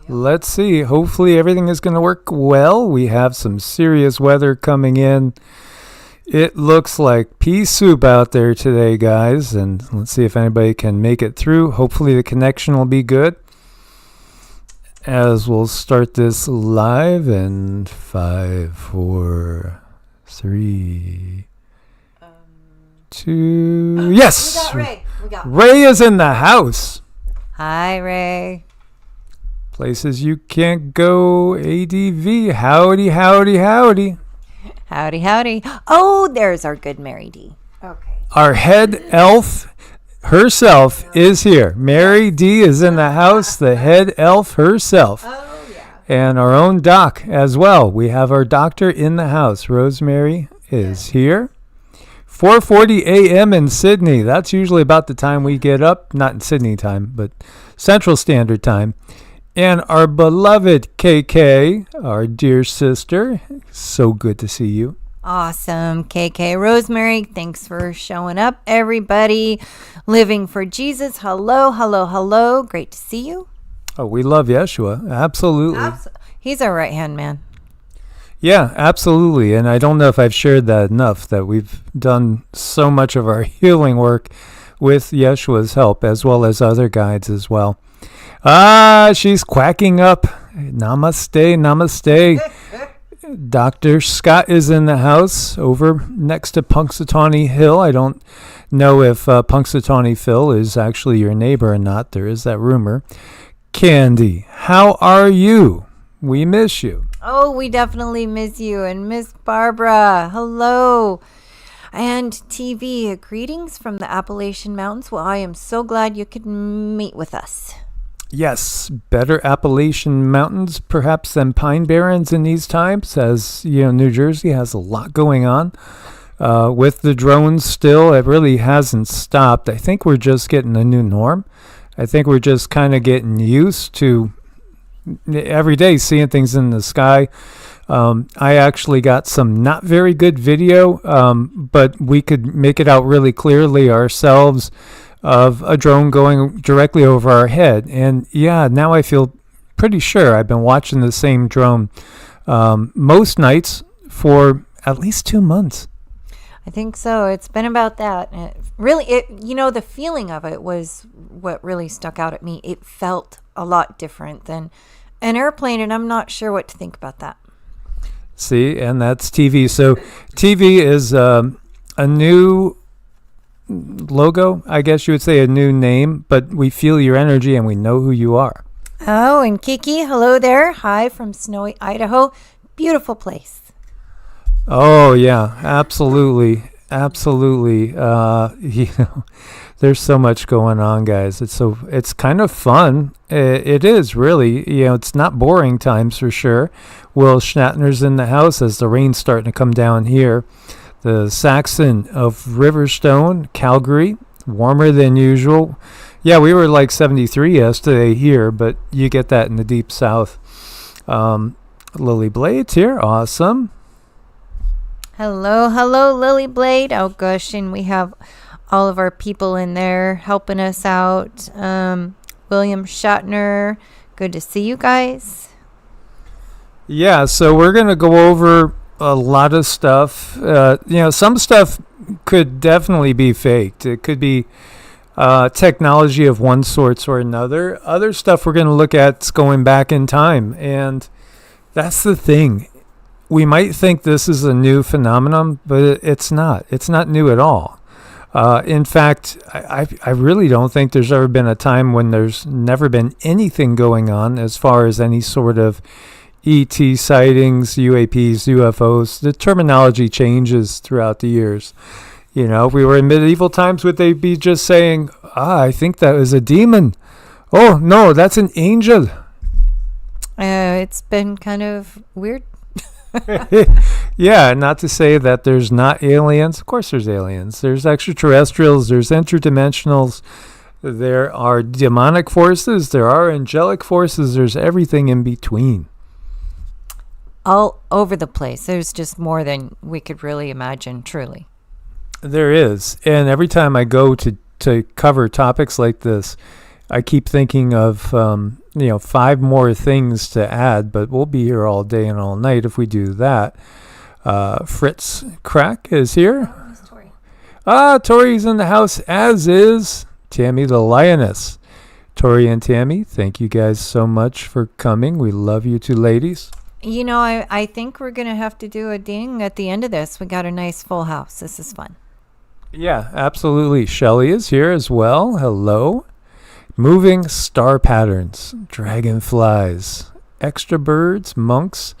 Let's see. Hopefully everything is going to work well. We have some serious weather coming in. It looks like pea soup out there today, guys. And let's see if anybody can make it through. Hopefully the connection will be good. As we'll start this live in 5, 4, 3, 2. Yes! We got Ray. Ray is in the house. Hi, Ray. Places you can't go, ADV. Howdy, howdy, howdy. Howdy, howdy. Oh, there's our good Mary D. Okay. Our head elf herself is here. Mary D is in the house, the head elf herself. Oh, yeah. And our own doc as well. We have our doctor in the house. Rosemary is here. 4:40 a.m. in Sydney. That's usually about the time we get up. Not in Sydney time, but Central Standard Time. And our beloved KK, our dear sister. So good to see you. Awesome, KK. Rosemary, thanks for showing up. Everybody living for Jesus. Hello, hello, hello. Great to see you. Oh, we love Yeshua. Absolutely. He's our right-hand man. Yeah, absolutely. And I don't know if I've shared that enough, that we've done so much of our healing work with Yeshua's help, as well as other guides as well. She's quacking up. Namaste, namaste. Dr. Scott is in the house over next to Punxsutawney Hill. I don't know if Punxsutawney Phil is actually your neighbor or not. There is that rumor. Candy, how are you? We miss you. Oh, we definitely miss you. And Miss Barbara, hello. And TV, greetings from the Appalachian Mountains. Well, I am so glad you could meet with us. Yes, better Appalachian Mountains perhaps than Pine Barrens in these times, as you know, New Jersey has a lot going on. With the drones still, it really hasn't stopped. I think we're just getting a new norm. I think we're just kind of getting used to every day seeing things in the sky. I actually got some not very good video, but we could make it out really clearly ourselves of a drone going directly over our head. And yeah, now I feel pretty sure I've been watching the same drone most nights for at least 2 months. I think so. It's been about that. The feeling of it was what really stuck out at me. It felt a lot different than an airplane, and I'm not sure what to think about that. See, and that's TV. So TV is a new logo, I guess you would say, a new name, but we feel your energy and we know who you are. Oh, and Kiki, hello there. Hi from snowy Idaho. Beautiful place. Oh, yeah, absolutely. There's so much going on, guys. It's kind of fun. It is really, it's not boring times for sure. Will Schnattner's in the house as the rain's starting to come down here. The Saxon of Riverstone, Calgary, warmer than usual. Yeah, we were like 73 yesterday here, but you get that in the deep south. Lily Blade's here. Awesome. Hello, Lily Blade. Oh, gosh, and we have all of our people in there helping us out. William Shatner, good to see you guys. Yeah, so we're going to go over a lot of stuff. Some stuff could definitely be faked. It could be technology of one sort or another. Other stuff we're going to look at is going back in time, and that's the thing. We might think this is a new phenomenon, but it's not. It's not new at all. In fact, I really don't think there's ever been a time when there's never been anything going on as far as any sort of ET sightings, UAPs, UFOs. The terminology changes throughout the years. If we were in medieval times, would they be just saying, I think that was a demon. Oh, no, that's an angel. It's been kind of weird. Yeah, not to say that there's not aliens. Of course there's aliens. There's extraterrestrials. There's interdimensionals. There are demonic forces. There are angelic forces. There's everything in between. All over the place. There's just more than we could really imagine, truly. There is. And every time I go to to cover topics like this, I keep thinking of 5 more things to add, but we'll be here all day and all night if we do that. Fritz Crack is here. Tori's in the house, as is Tammy the Lioness. Tori and Tammy, thank you guys so much for coming. We love you two ladies. I think we're going to have to do a ding at the end of this. We got a nice full house. This is fun. Yeah, absolutely. Shelley is here as well. Hello. Moving star patterns, dragonflies, extra birds, monks.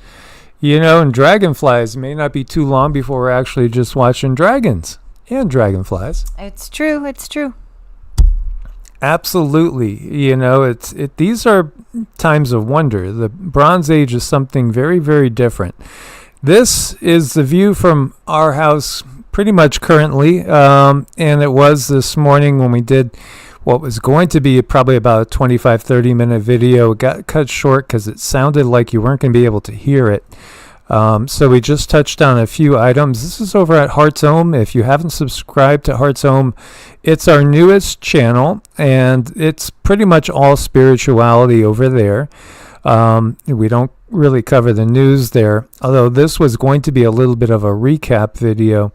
And dragonflies may not be too long before we're actually just watching dragons and dragonflies. It's true. It's true. Absolutely. These are times of wonder. The Bronze Age is something very, very different. This is the view from our house pretty much currently, and it was this morning when we did what was going to be probably about a 25-30 minute video. It got cut short because it sounded like you weren't going to be able to hear it. So we just touched on a few items. This is over at Hearts OMMM. If you haven't subscribed to Hearts OMMM, it's our newest channel, and it's pretty much all spirituality over there. We don't really cover the news there, although this was going to be a little bit of a recap video.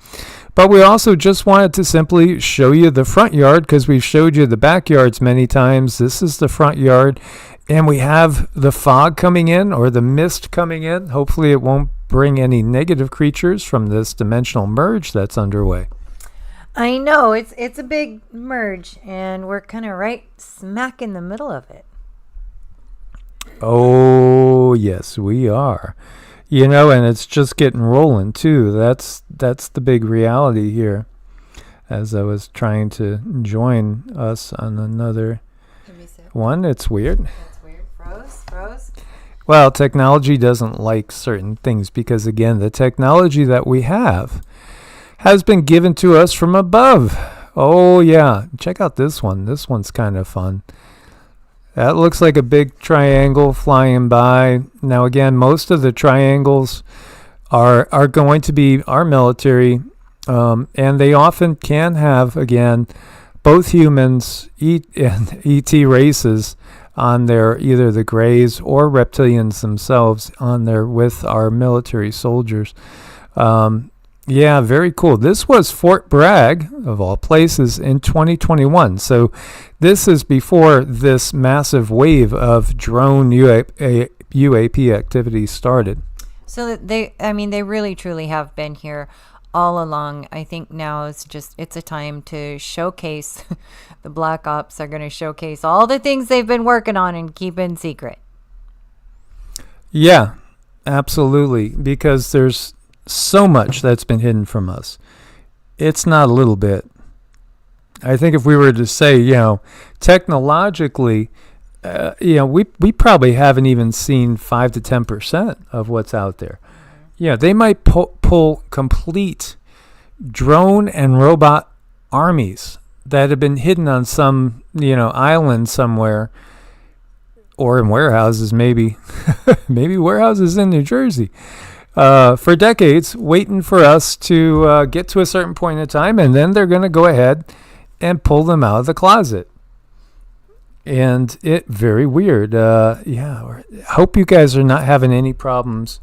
But we also just wanted to simply show you the front yard because we've showed you the backyards many times. This is the front yard. And we have the fog coming in, or the mist coming in. Hopefully it won't bring any negative creatures from this dimensional merge that's underway. I know, it's a big merge, and we're kind of right smack in the middle of it. Oh, yes, we are. And it's just getting rolling, too. That's the big reality here. As I was trying to join us on another one, it's weird. Froze. Well, technology doesn't like certain things because, again, the technology that we have has been given to us from above. Oh, yeah. Check out this one. This one's kind of fun. That looks like a big triangle flying by. Now, again, most of the triangles are going to be our military, and they often can have, again, both humans and ET races on there, either the Greys or Reptilians themselves on there with our military soldiers. Yeah, very cool. This was Fort Bragg, of all places, in 2021. So this is before this massive wave of drone UAP activity started. So they really truly have been here all along. I think now it's a time to showcase. The Black Ops are going to showcase all the things they've been working on and keeping secret. Yeah, absolutely. Because there's so much that's been hidden from us. It's not a little bit. I think if we were to say, technologically, we probably haven't even seen 5 to 10% of what's out there. Yeah, they might pull complete drone and robot armies that have been hidden on some, island somewhere, or in warehouses, maybe warehouses in New Jersey, for decades, waiting for us to get to a certain point in time, and then they're going to go ahead and pull them out of the closet. And very weird. Hope you guys are not having any problems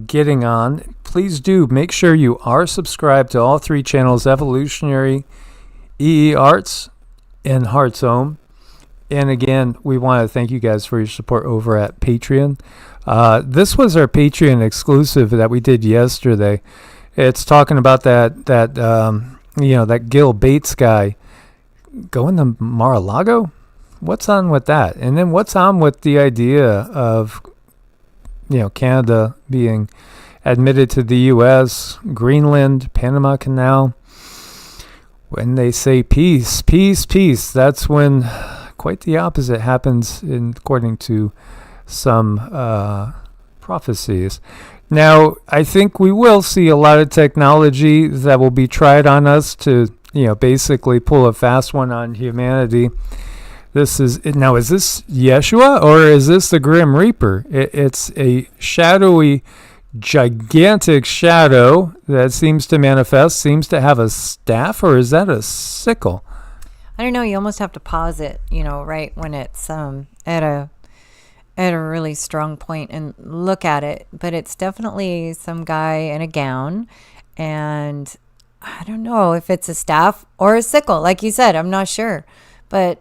getting on. Please do make sure you are subscribed to all 3 channels: Evolutionary, EEARTS, and Hearts OMMM. And again, we want to thank you guys for your support over at Patreon. This was our Patreon exclusive that we did yesterday. It's talking about that Gil Bates guy going to Mar-a-Lago. What's on with that? And then what's on with the idea of Canada being admitted to the U.S., Greenland, Panama Canal? When they say peace, peace, peace, that's when quite the opposite happens, according to some prophecies. Now, I think we will see a lot of technology that will be tried on us to, basically pull a fast one on humanity. Is this Yeshua or is this the Grim Reaper? It's a shadowy, gigantic shadow that seems to manifest, seems to have a staff, or is that a sickle? I don't know, you almost have to pause it, right when it's at a really strong point and look at it. But it's definitely some guy in a gown, and I don't know if it's a staff or a sickle, like you said. I'm not sure, but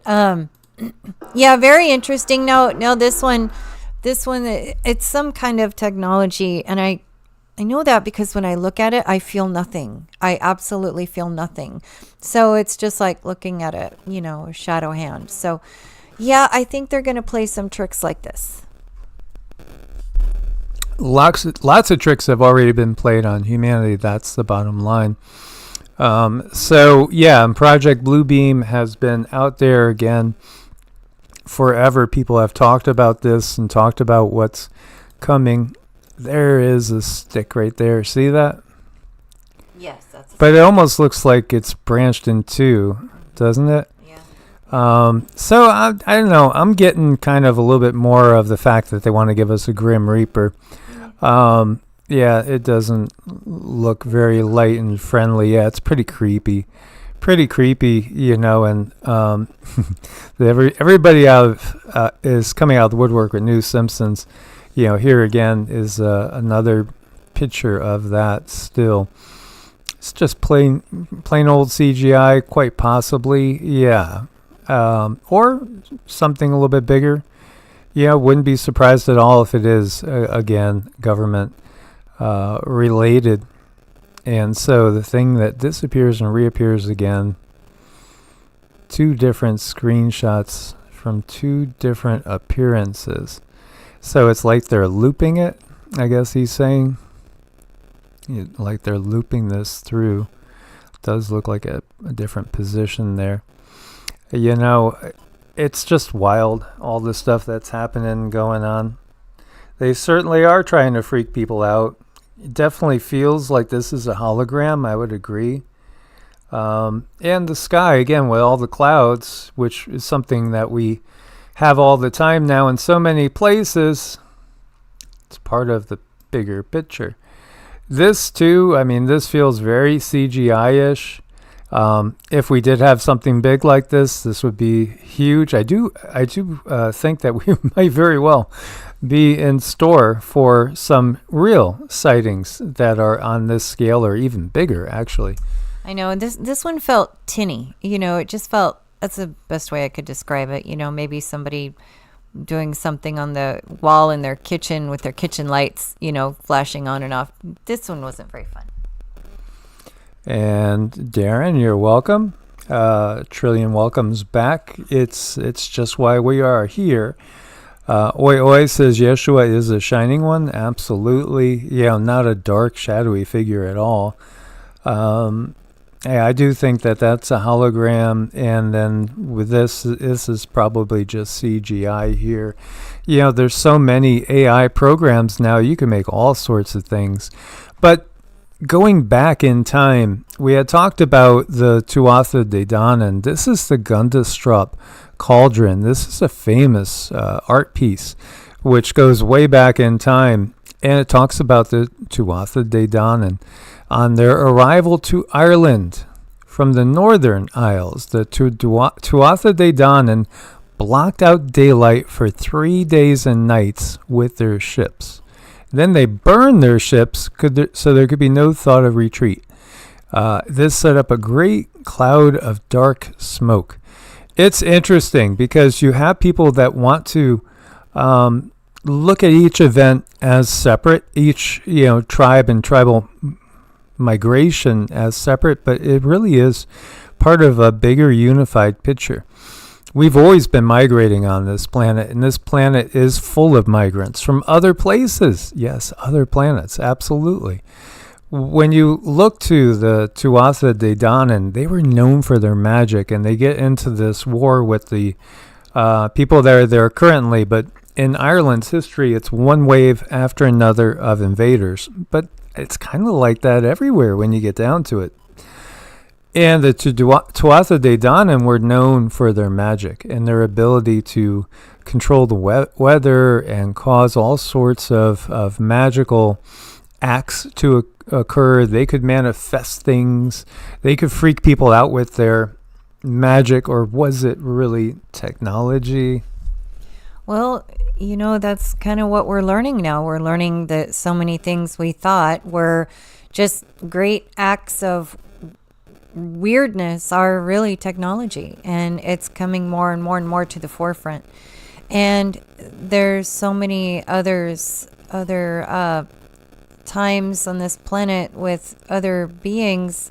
yeah, very interesting. No, this one, it's some kind of technology, and I know that because when I look at it, I feel nothing. I absolutely feel nothing. So it's just like looking at a shadow hand. So yeah, I think they're going to play some tricks like this. Lots of tricks have already been played on humanity. That's the bottom line. So yeah, Project Bluebeam has been out there again forever. People have talked about this and talked about what's coming. There is a stick right there. See that? Yes, that's. But it almost looks like it's branched in two, doesn't it? Yeah. So I don't know. I'm getting kind of a little bit more of the fact that they want to give us a Grim Reaper. Yeah, it doesn't look very light and friendly. Yeah, it's pretty creepy. And everybody is coming out of the woodwork with new Simpsons. Here again is another picture of that still. It's just plain old CGI, quite possibly, yeah. Or something a little bit bigger. Yeah, wouldn't be surprised at all if it is, again, government related. And so the thing that disappears and reappears again, two different screenshots from two different appearances. So it's like they're looping it, I guess he's saying. Like they're looping this through. It does look like a different position there. It's just wild, all the stuff that's happening, going on. They certainly are trying to freak people out. It definitely feels like this is a hologram, I would agree. And the sky, again, with all the clouds, which is something that we have all the time now in so many places. It's part of the bigger picture. This too, this feels very CGI-ish. If we did have something big like this would be huge. I do think that we might very well be in store for some real sightings that are on this scale or even bigger, actually. I know, and this one felt tinny. It just felt, that's the best way I could describe it. Maybe somebody doing something on the wall in their kitchen with their kitchen lights, flashing on and off. This one wasn't very fun. And Darren, you're welcome. Trillion welcomes back. It's just why we are here. Oi Oi says Yeshua is a shining one. Absolutely. Yeah, not a dark, shadowy figure at all. I do think that that's a hologram, and then with this is probably just CGI here. There's so many AI programs now, you can make all sorts of things. But going back in time, we had talked about the Tuatha Dé Danann. This is the Gundestrup cauldron. This is a famous art piece, which goes way back in time, and it talks about the Tuatha Dé Danann. On their arrival to Ireland from the Northern Isles, the Tuatha Dé Danann blocked out daylight for 3 days and nights with their ships. Then they burned their ships so there could be no thought of retreat. This set up a great cloud of dark smoke. It's interesting because you have people that want to look at each event as separate, each tribe and tribal migration as separate, but it really is part of a bigger unified picture. We've always been migrating on this planet, and this planet is full of migrants from other places. Yes, other planets, absolutely. When you look to the Tuatha Dé Danann, they were known for their magic, and they get into this war with the people that are there currently, but in Ireland's history, it's one wave after another of invadors, but it's kind of like that everywhere when you get down to it. And the Tuatha Dé Danann were known for their magic and their ability to control the weather and cause all sorts of magical acts to occur. They could manifest things. They could freak people out with their magic, or was it really technology? Well, that's kind of what we're learning now. We're learning that so many things we thought were just great acts of weirdness are really technology, and it's coming more and more and more to the forefront. And there's so many other times on this planet with other beings.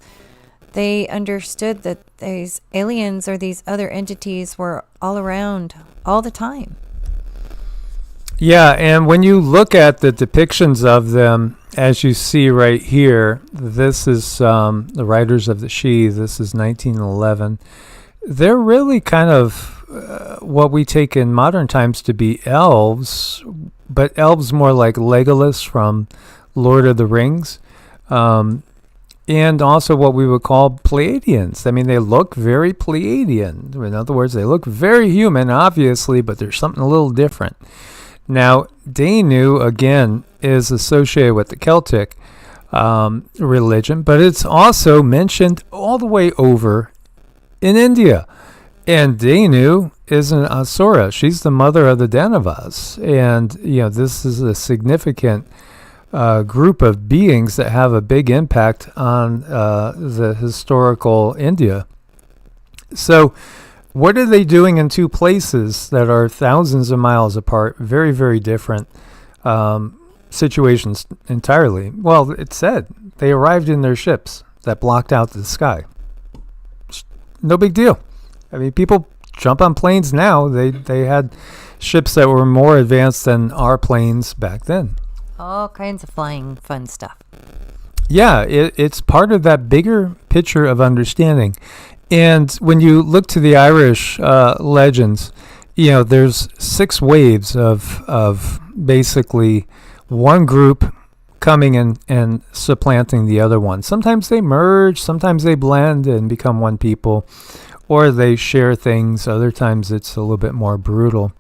They understood that these aliens or these other entities were all around all the time. Yeah, and when you look at the depictions of them, as you see right here, this is the Riders of the Sidhe. This is 1911. They're really kind of what we take in modern times to be elves, but elves more like Legolas from Lord of the Rings, and also what we would call Pleiadians. I mean, they look very Pleiadian. In other words, they look very human, obviously, but there's something a little different. Now, Danu, again, is associated with the Celtic religion, but it's also mentioned all the way over in India. And Danu is an Asura. She's the mother of the Danavas. And, this is a significant group of beings that have a big impact on the historical India. So, what are they doing in two places that are thousands of miles apart? Very, very different situations entirely. Well, it said they arrived in their ships that blocked out the sky. No big deal. I mean, people jump on planes now. They had ships that were more advanced than our planes back then. All kinds of flying fun stuff. Yeah, it's part of that bigger picture of understanding. And when you look to the Irish legends, there's 6 waves of basically one group coming and supplanting the other one. Sometimes they merge, sometimes they blend and become one people, or they share things. Other times it's a little bit more brutal.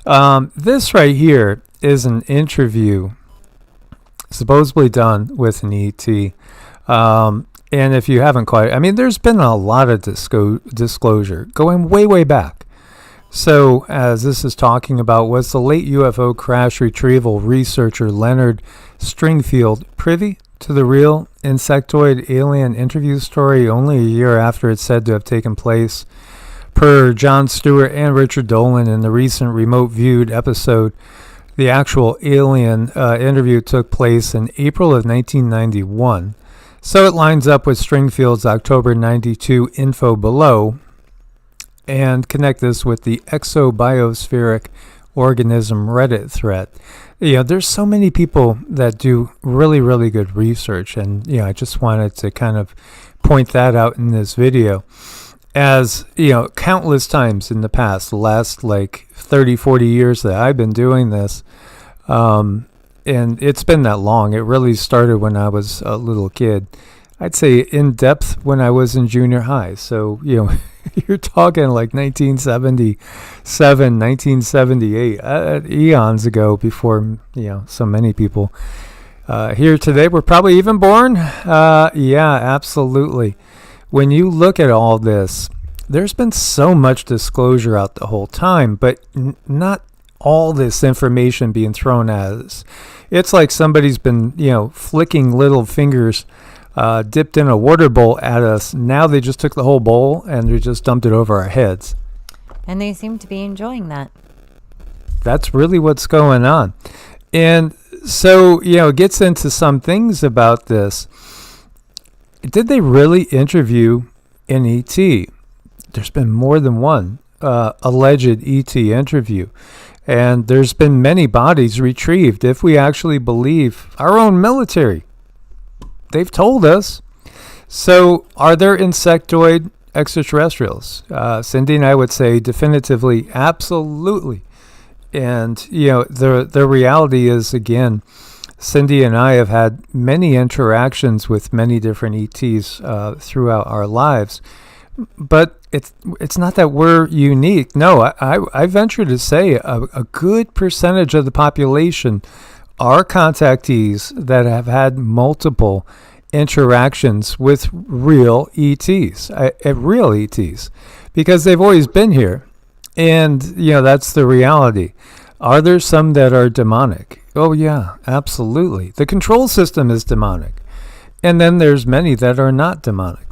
This right here is an interview supposedly done with an ET. And if you haven't quite, there's been a lot of disclosure going way, way back. So, as this is talking about, was the late UFO crash retrieval researcher Leonard Stringfield privy to the real insectoid alien interview story only a year after it's said to have taken place? Per Jon Stewart and Richard Dolan in the recent remote viewed episode, the actual alien interview took place in April of 1991. So it lines up with Stringfield's October 92 info below, and connect this with the exobiospheric organism Reddit thread. There's so many people that do really, really good research, and I just wanted to kind of point that out in this video. As countless times in the past, the last 30, 40 years that I've been doing this, and it's been that long. It really started when I was a little kid. I'd say in depth when I was in junior high. So, you're talking like 1977, 1978, eons ago, before, so many people here today were probably even born. Yeah, absolutely. When you look at all this, there's been so much disclosure out the whole time, but not all this information being thrown at us. It's like somebody's been, flicking little fingers dipped in a water bowl at us. Now they just took the whole bowl and they just dumped it over our heads. And they seem to be enjoying that. That's really what's going on. And so, it gets into some things about this. Did they really interview an ET? There's been more than one alleged ET interview. And there's been many bodies retrieved, if we actually believe our own military. They've told us. So, are there insectoid extraterrestrials? Cindy and I would say definitively, absolutely. And, the reality is, again, Cindy and I have had many interactions with many different ETs throughout our lives. But it's not that we're unique. No, I venture to say a good percentage of the population are contactees that have had multiple interactions with real ETs, real ETs, because they've always been here. And, that's the reality. Are there some that are demonic? Oh, yeah, absolutely. The control system is demonic. And then there's many that are not demonic.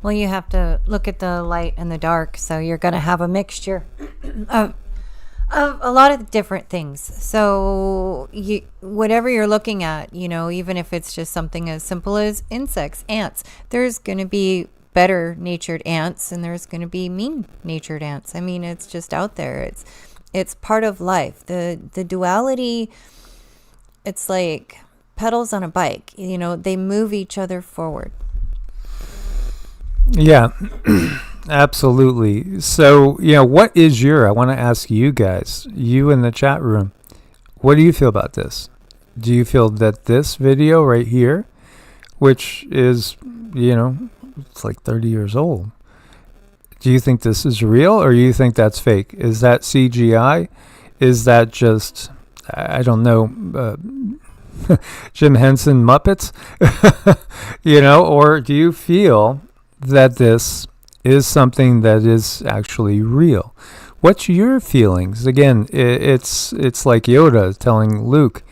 Well, you have to look at the light and the dark, so you're going to have a mixture of a lot of different things. So whatever you're looking at, even if it's just something as simple as insects, ants, there's going to be better natured ants and there's going to be mean natured ants. I mean, it's just out there. It's part of life. The duality, it's like pedals on a bike. They move each other forward. Yeah, absolutely. So, what is I want to ask you guys, you in the chat room, what do you feel about this? Do you feel that this video right here, which is, it's like 30 years old, do you think this is real or do you think that's fake? Is that CGI? Is that just, I don't know, Jim Henson Muppets? Or do you feel that this is something that is actually real? What's your feelings? Again, it's like Yoda telling Luke,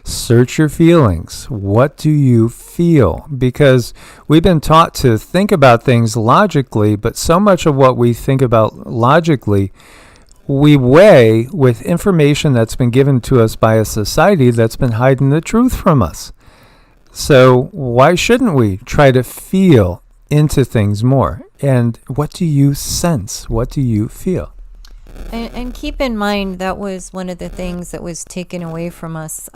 search your feelings. What do you feel? Because we've been taught to think about things logically, but so much of what we think about logically, we weigh with information that's been given to us by a society that's been hiding the truth from us. So why shouldn't we try to feel into things more? And what do you sense? What do you feel? And keep in mind, that was one of the things that was taken away from us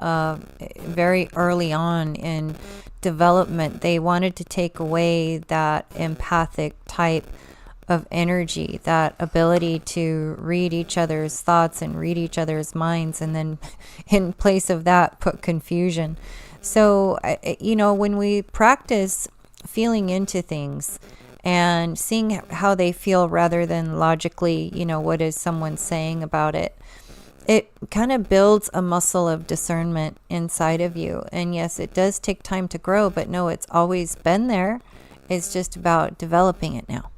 very early on in development. They wanted to take away that empathic type of energy, that ability to read each other's thoughts and read each other's minds, and then in place of that put confusion. So, when we practice feeling into things and seeing how they feel rather than logically, what is someone saying about it, it kind of builds a muscle of discernment inside of you. And yes, it does take time to grow, but no, it's always been there. It's just about developing it now.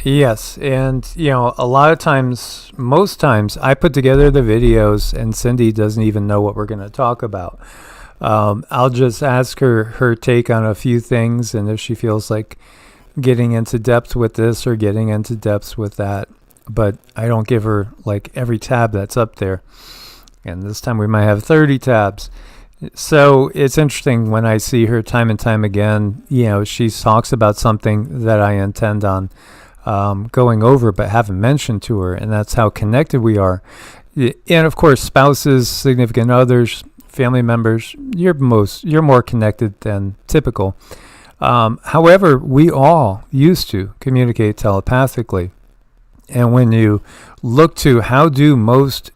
Yes, and a lot of times, most times, I put together the videos and Cindy doesn't even know what we're going to talk about. I'll just ask her take on a few things, and if she feels like getting into depth with this or getting into depth with that. But I don't give her like every tab that's up there. And this time we might have 30 tabs. So it's interesting when I see her time and time again, she talks about something that I intend on going over but haven't mentioned to her, and that's how connected we are. And of course, spouses, significant others, family members, you're more connected than typical. However, we all used to communicate telepathically. And when you look to how do most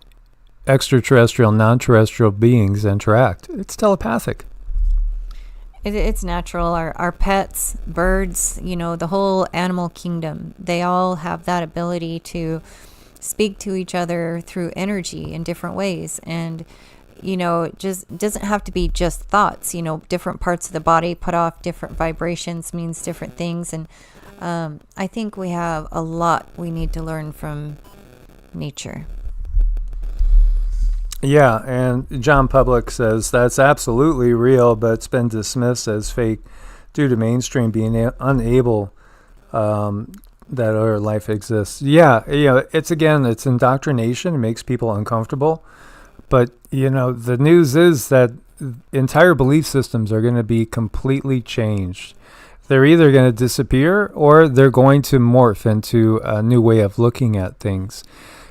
extraterrestrial, non-terrestrial beings interact, it's telepathic. It's natural. Our pets, birds, the whole animal kingdom, they all have that ability to speak to each other through energy in different ways. And, it just doesn't have to be just thoughts. Different parts of the body put off different vibrations, means different things. And I think we have a lot we need to learn from nature. Yeah, and John Public says that's absolutely real, but it's been dismissed as fake due to mainstream being unable that other life exists. Yeah, it's indoctrination. It makes people uncomfortable. But, the news is that entire belief systems are going to be completely changed. They're either going to disappear or they're going to morph into a new way of looking at things.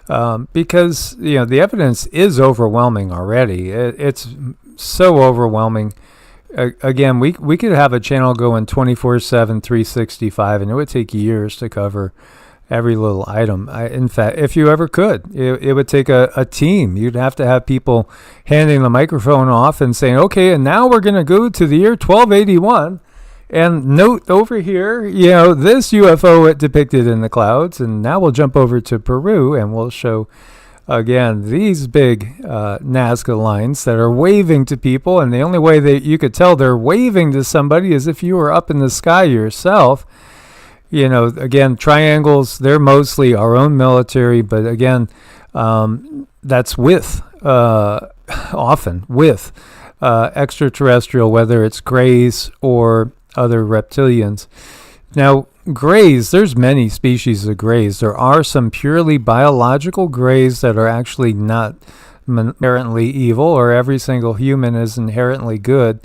Because, the evidence is overwhelming already. It's so overwhelming. Again, we could have a channel going 24/7, 365, and it would take years to cover every little item. In fact, if you ever could, it would take a team. You'd have to have people handing the microphone off and saying, okay, and now we're going to go to the year 1281. And note over here, this UFO depicted in the clouds. And now we'll jump over to Peru and we'll show again, these big Nazca lines that are waving to people, and the only way that you could tell they're waving to somebody is if you were up in the sky yourself. Again, triangles, they're mostly our own military, but again, that's often with extraterrestrial, whether it's Greys or other reptilians. Now, Greys, there's many species of Greys. There are some purely biological Greys that are actually not inherently evil, or every single human is inherently good.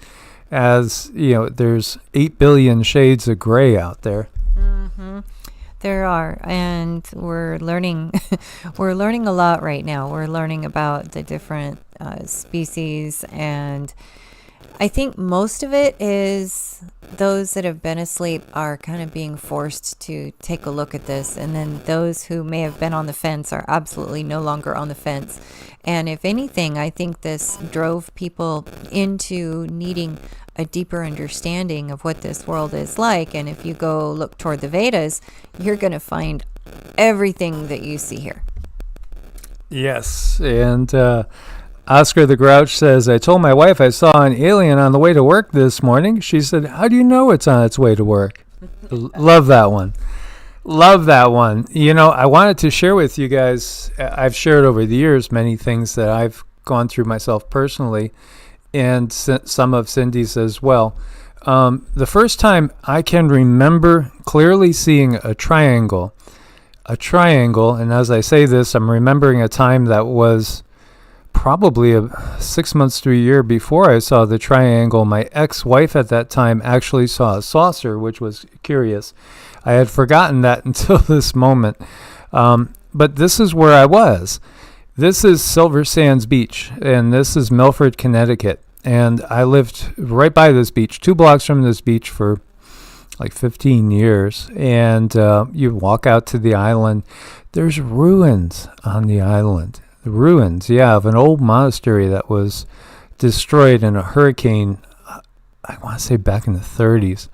As there's 8 billion shades of gray out there. Mm-hmm. There are, and we're learning we're learning a lot right now. We're learning about the different species, and I think most of it is those that have been asleep are kind of being forced to take a look at this, and then those who may have been on the fence are absolutely no longer on the fence. And if anything, I think this drove people into needing a deeper understanding of what this world is like. And if you go look toward the Vedas, you're going to find everything that you see here. Yes, and Oscar the Grouch says, I told my wife I saw an alien on the way to work this morning. She said, how do you know it's on its way to work? Love that one. Love that one. I wanted to share with you guys, I've shared over the years many things that I've gone through myself personally, and some of Cindy's as well. The first time I can remember clearly seeing a triangle, and as I say this, I'm remembering a time that was probably 6 months to a year before I saw the triangle. My ex-wife at that time actually saw a saucer, which was curious. I had forgotten that until this moment. But this is where I was. This is Silver Sands Beach, and this is Milford, Connecticut. And I lived right by this beach, 2 blocks from this beach for like 15 years. And you walk out to the island. There's ruins on the island. The ruins, of an old monastery that was destroyed in a hurricane, I want to say back in the 30s.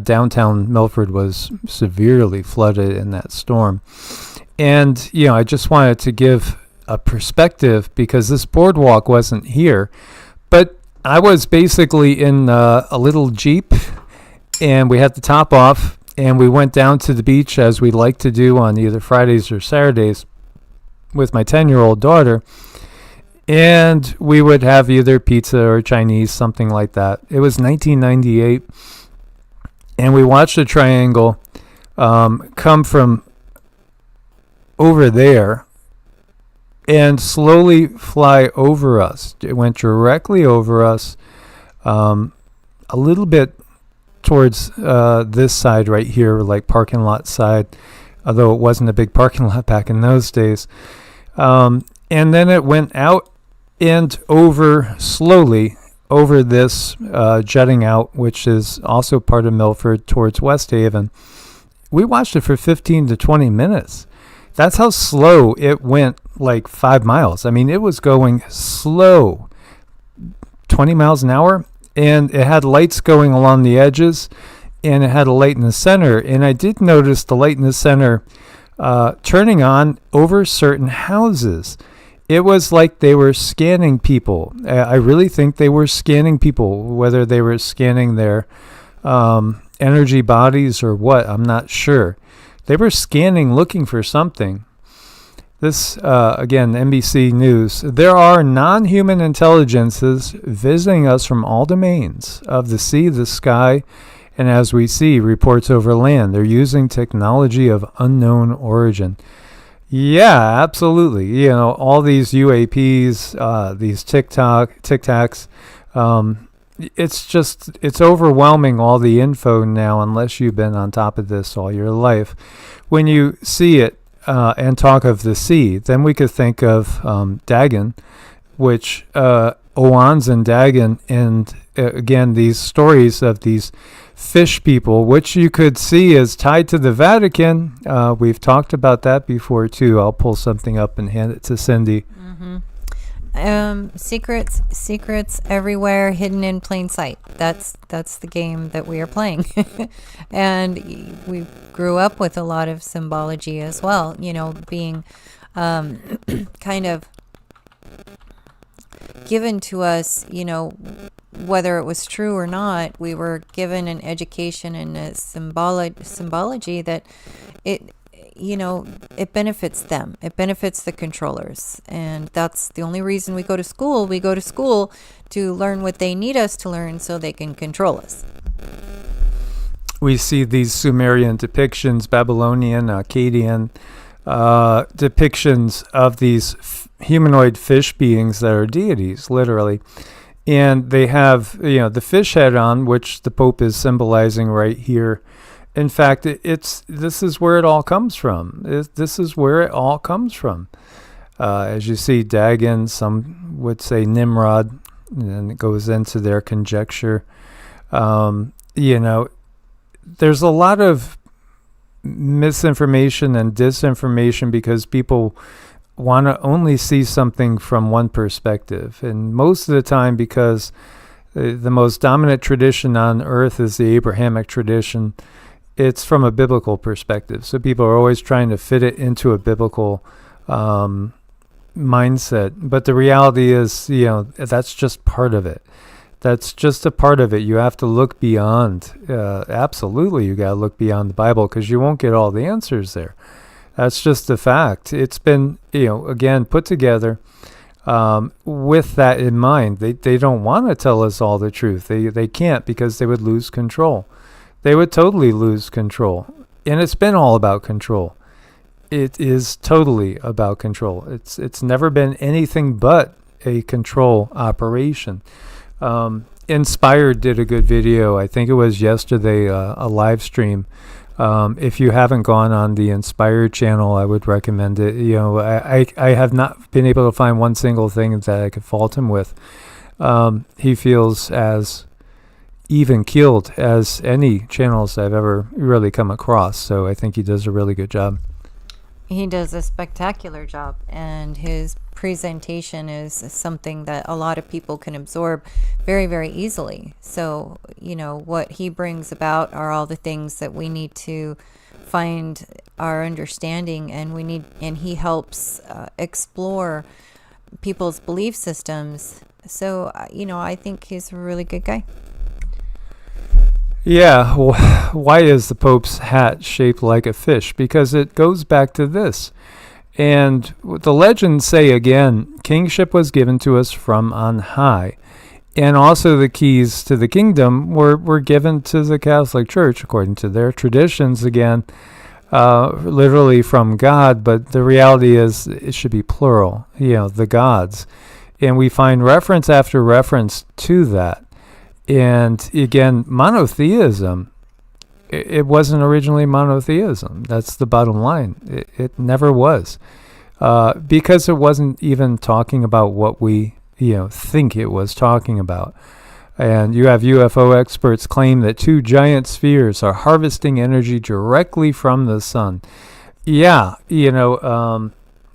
Downtown Milford was severely flooded in that storm. And, I just wanted to give a perspective because this boardwalk wasn't here. But I was basically in a little Jeep, and we had the top off, and we went down to the beach as we like to do on either Fridays or Saturdays with my 10-year-old daughter. And we would have either pizza or Chinese, something like that. It was 1998. And we watched a triangle come from over there and slowly fly over us. It went directly over us, a little bit towards this side right here, like parking lot side, although it wasn't a big parking lot back in those days. And then it went out and over slowly over this jutting out, which is also part of Milford, towards West Haven. We watched it for 15 to 20 minutes. That's how slow it went, like 5 miles. I mean, it was going slow, 20 miles an hour, and it had lights going along the edges, and it had a light in the center. And I did notice the light in the center turning on over certain houses. It was like they were scanning people. I really think they were scanning people, whether they were scanning their energy bodies or what, I'm not sure. They were scanning, looking for something. This, again, NBC News. There are non-human intelligences visiting us from all domains of the sea, the sky, and as we see, reports over land. They're using technology of unknown origin. Yeah, absolutely. All these UAPs, these Tic-Tacs, it's overwhelming, all the info now, unless you've been on top of this all your life. When you see it and talk of the sea, then we could think of Dagon, which Oans and Dagon, and again, these stories of these fish people, which you could see is tied to the Vatican. We've talked about that before too. I'll pull something up and hand it to Cindy. Mm-hmm. Secrets everywhere, hidden in plain sight. That's the game that we are playing. And we grew up with a lot of symbology as well, being kind of given to us, whether it was true or not. We were given an education and a symbology that it benefits them. It benefits the controllers. And that's the only reason we go to school. We go to school to learn what they need us to learn so they can control us. We see these Sumerian depictions, Babylonian, Akkadian depictions of these humanoid fish beings that are deities, literally. And they have, the fish head on, which the Pope is symbolizing right here. In fact, this is where it all comes from. This is where it all comes from. As you see, Dagon, some would say Nimrod, and it goes into their conjecture. There's a lot of misinformation and disinformation because people want to only see something from one perspective. And most of the time, because the most dominant tradition on earth is the Abrahamic tradition, it's from a biblical perspective. So people are always trying to fit it into a biblical mindset. But the reality is, that's just part of it. That's just a part of it. You have to look beyond. Absolutely, you got to look beyond the Bible because you won't get all the answers there. That's just a fact. It's been, again, put together with that in mind. They don't want to tell us all the truth. They can't because they would lose control. They would totally lose control. And it's been all about control. It is totally about control. It's never been anything but a control operation. Inspired did a good video. I think it was yesterday, a live stream. If you haven't gone on the Inspired channel, I would recommend it. I have not been able to find one single thing that I could fault him with. He feels as even keeled as any channels I've ever really come across. So I think he does a really good job. He does a spectacular job, and his presentation is something that a lot of people can absorb very, very easily. So, what he brings about are all the things that we need to find our understanding, and he helps explore people's belief systems. So, I think he's a really good guy. Yeah, why is the Pope's hat shaped like a fish? Because it goes back to this. And the legends say again, kingship was given to us from on high. And also the keys to the kingdom were given to the Catholic Church, according to their traditions, again, literally from God. But the reality is it should be plural, the gods. And we find reference after reference to that. And again, monotheism, it wasn't originally monotheism. That's the bottom line. It never was. Because it wasn't even talking about what we, think it was talking about. And you have UFO experts claim that 2 giant spheres are harvesting energy directly from the sun. Yeah,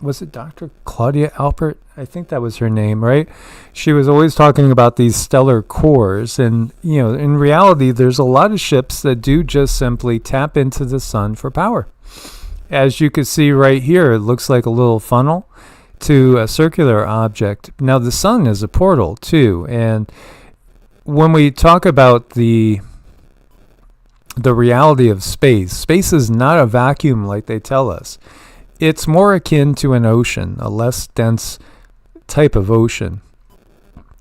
was it Dr. Claudia Alpert? I think that was her name, right? She was always talking about these stellar cores. And, in reality, there's a lot of ships that do just simply tap into the sun for power. As you can see right here, it looks like a little funnel to a circular object. Now, the sun is a portal, too. And when we talk about the reality of space is not a vacuum like they tell us. It's more akin to an ocean, a less dense type of ocean.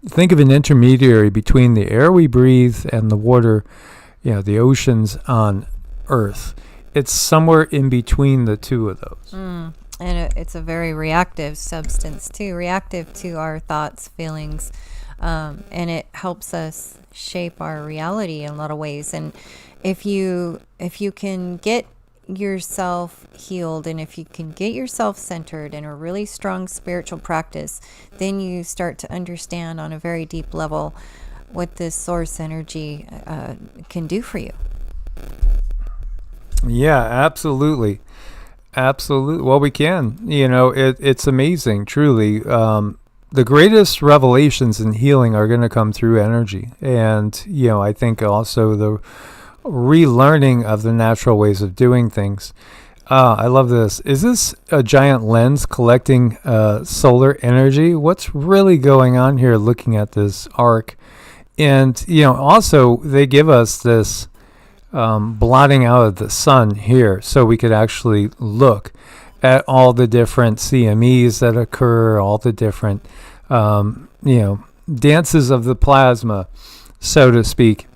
Think of an intermediary between the air we breathe and the water, the oceans on Earth. It's somewhere in between the two of those. And it's a very reactive substance, too, reactive to our thoughts, feelings, and it helps us shape our reality in a lot of ways. And if you can get yourself healed, and if you can get yourself centered in a really strong spiritual practice, then you start to understand on a very deep level what this source energy can do for you. Yeah, absolutely. Well, we can. It's amazing, truly. The greatest revelations in healing are going to come through energy. And, I think also the relearning of the natural ways of doing things. I love this. Is this a giant lens collecting solar energy? What's really going on here looking at this arc? And, also they give us this blotting out of the sun here so we could actually look at all the different CMEs that occur, all the different, dances of the plasma, so to speak.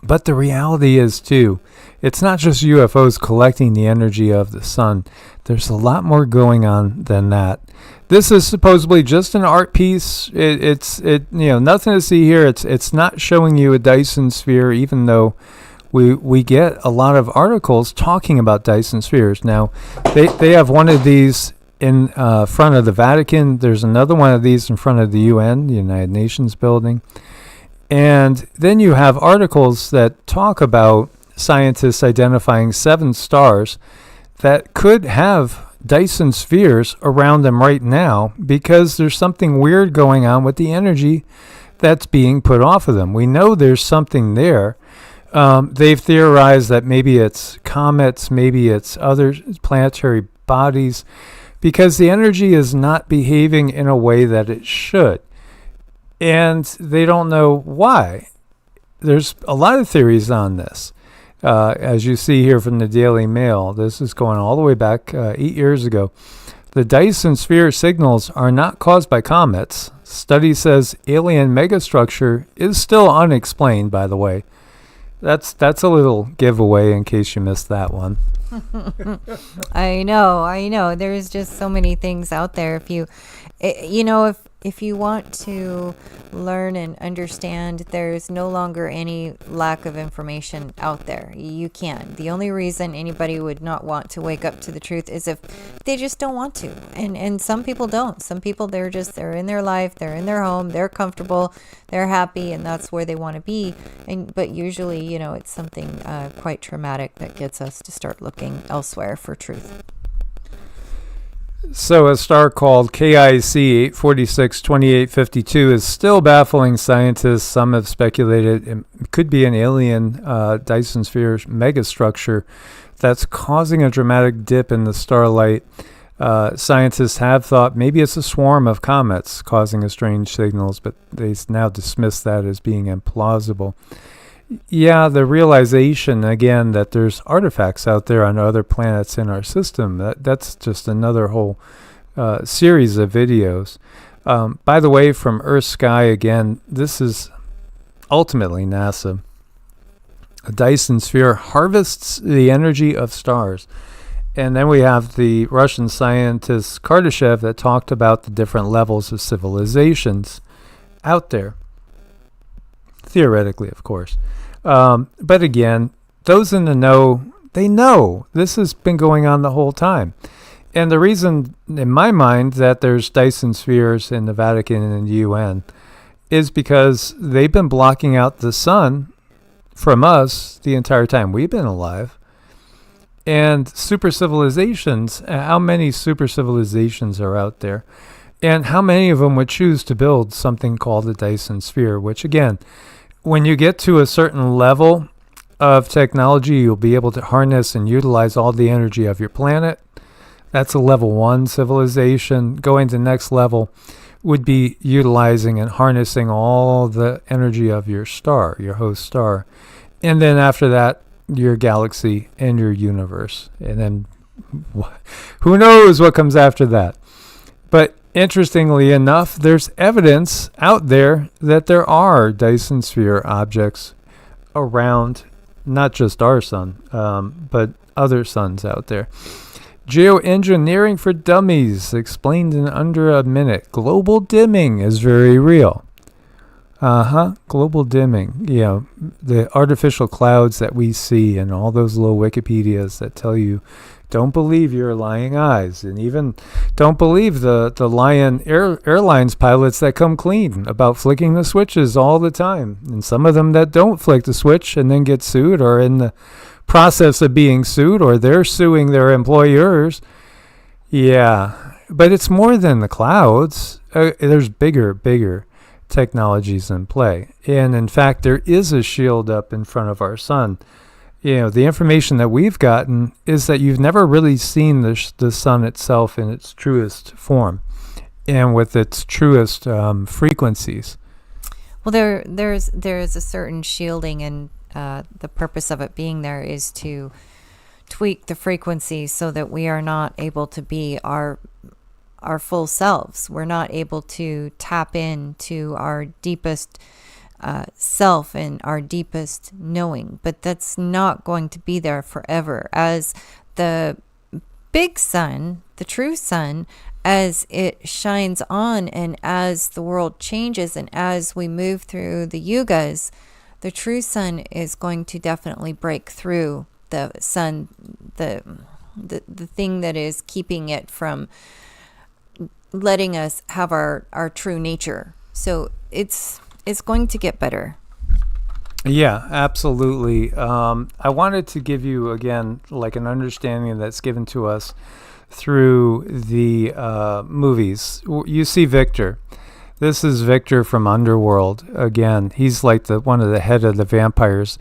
But the reality is, too, it's not just UFOs collecting the energy of the sun. There's a lot more going on than that. This is supposedly just an art piece. It's nothing to see here. It's not showing you a Dyson sphere, even though we get a lot of articles talking about Dyson spheres. Now, they have one of these in front of the Vatican. There's another one of these in front of the UN, the United Nations building. And then you have articles that talk about scientists identifying 7 stars that could have Dyson spheres around them right now because there's something weird going on with the energy that's being put off of them. We know there's something there. They've theorized that maybe it's comets, maybe it's other planetary bodies, because the energy is not behaving in a way that it should. And they don't know why. There's a lot of theories on this. As you see here from the Daily Mail, this is going all the way back 8 years ago. The Dyson sphere signals are not caused by comets. Study says alien megastructure is still unexplained, by the way. That's a little giveaway in case you missed that one. I know. There's just so many things out there. If you want to learn and understand, there's no longer any lack of information out there. You can. The only reason anybody would not want to wake up to the truth is if they just don't want to. And some people don't. Some people, they're in their life, they're in their home, they're comfortable, they're happy, and that's where they want to be. But usually, it's something quite traumatic that gets us to start looking elsewhere for truth. So a star called KIC 846-2852 is still baffling scientists. Some have speculated it could be an alien Dyson sphere megastructure that's causing a dramatic dip in the starlight. Scientists have thought maybe it's a swarm of comets causing strange signals, but they now dismiss that as being implausible. Yeah, the realization, again, that there's artifacts out there on other planets in our system, that's just another whole series of videos. By the way, from Earth Sky, again, this is ultimately NASA. A Dyson sphere harvests the energy of stars. And then we have the Russian scientist Kardashev that talked about the different levels of civilizations out there. Theoretically, of course. But again, those in the know, they know this has been going on the whole time. And the reason, in my mind, that there's Dyson spheres in the Vatican and the UN is because they've been blocking out the sun from us the entire time we've been alive. And super civilizations, how many super civilizations are out there? And how many of them would choose to build something called the Dyson sphere, which again, when you get to a certain level of technology, you'll be able to harness and utilize all the energy of your planet. That's a level 1 civilization. Going to the next level would be utilizing and harnessing all the energy of your star, your host star. And then after that, your galaxy and your universe. And then who knows what comes after that. But interestingly enough, there's evidence out there that there are Dyson sphere objects around not just our sun, but other suns out there. Geoengineering for dummies, explained in under a minute. Global dimming is very real. Global dimming. The artificial clouds that we see and all those little Wikipedias that tell you don't believe your lying eyes, and even don't believe the Lion Airlines pilots that come clean about flicking the switches all the time. And some of them that don't flick the switch and then get sued or in the process of being sued, or they're suing their employers. Yeah, but it's more than the clouds. There's bigger technologies in play. And in fact, there is a shield up in front of our sun. the information that we've gotten is that you've never really seen the sun itself in its truest form and with its truest frequencies. Well, there's a certain shielding, and the purpose of it being there is to tweak the frequency so that we are not able to be our full selves. We're not able to tap into our deepest self and our deepest knowing. But that's not going to be there forever. As the big sun, the true sun, as it shines on and as the world changes and as we move through the yugas, the true sun is going to definitely break through the sun, the thing that is keeping it from letting us have our true nature. So it's going to get better. Yeah, absolutely. I wanted to give you, again, like an understanding that's given to us through the movies. You see Victor. This is Victor from Underworld. Again, he's like one of the head of the vampires.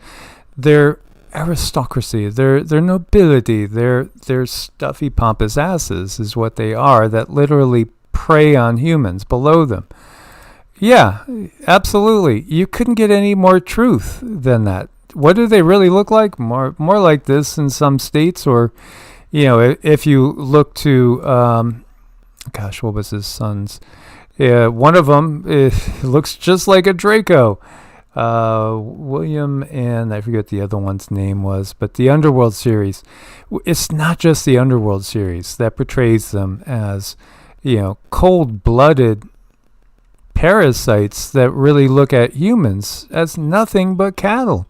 Their aristocracy, their nobility, their stuffy, pompous asses is what they are, that literally prey on humans below them. Yeah, absolutely. You couldn't get any more truth than that. What do they really look like? More like this in some states, or if you look to, what was his son's? One of them looks just like a Draco. William, and I forget the other one's name was, but the Underworld series. It's not just the Underworld series that portrays them as, cold-blooded parasites that really look at humans as nothing but cattle.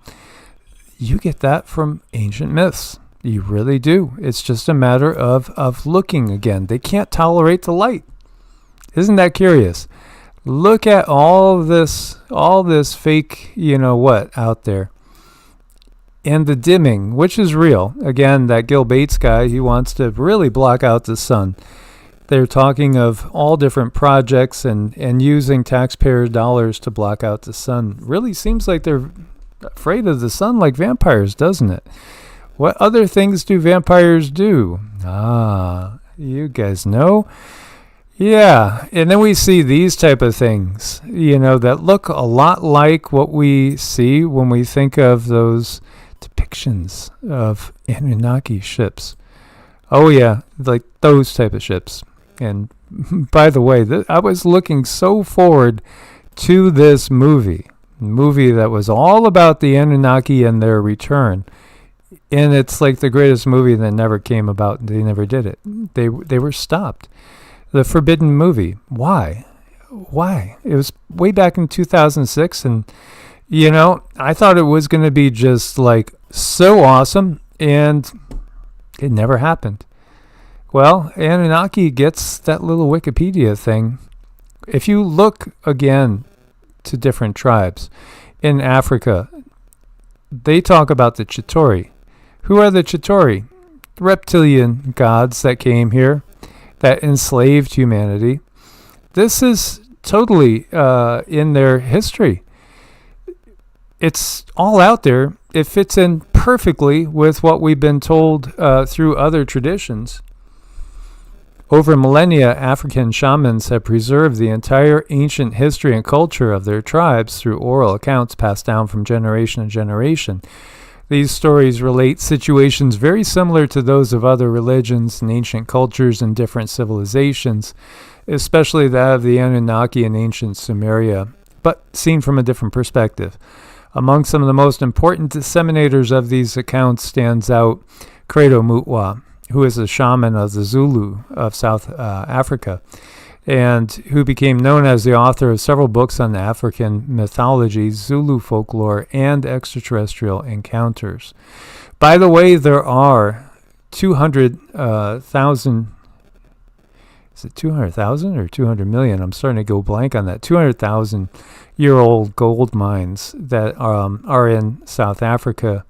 You get that from ancient myths. You really do. It's just a matter of looking again. They can't tolerate the light. Isn't that curious? Look at all this fake, out there. And the dimming, which is real. Again, that Gil Bates guy, he wants to really block out the sun. They're talking of all different projects and using taxpayer dollars to block out the sun. Really seems like they're afraid of the sun like vampires, doesn't it? What other things do vampires do? You guys know? Yeah, and then we see these type of things, that look a lot like what we see when we think of those depictions of Anunnaki ships. Oh yeah, like those type of ships. And by the way, I was looking so forward to this movie that was all about the Anunnaki and their return. And it's like the greatest movie that never came about. They never did it. They were stopped. The Forbidden Movie. Why? It was way back in 2006, and I thought it was going to be just like so awesome, and it never happened. Well, Anunnaki gets that little Wikipedia thing. If you look again to different tribes in Africa, they talk about the Chitauri. Who are the Chitauri? Reptilian gods that came here, that enslaved humanity. This is totally in their history. It's all out there. It fits in perfectly with what we've been told through other traditions. Over millennia, African shamans have preserved the entire ancient history and culture of their tribes through oral accounts passed down from generation to generation. These stories relate situations very similar to those of other religions and ancient cultures and different civilizations, especially that of the Anunnaki and ancient Sumeria, but seen from a different perspective. Among some of the most important disseminators of these accounts stands out Credo Mutwa, who is a shaman of the Zulu of South Africa, and who became known as the author of several books on African mythology, Zulu folklore, and extraterrestrial encounters. By the way, there are 200,000, is it 200,000 or 200 million? I'm starting to go blank on that. 200,000-year-old gold mines that are in South Africa.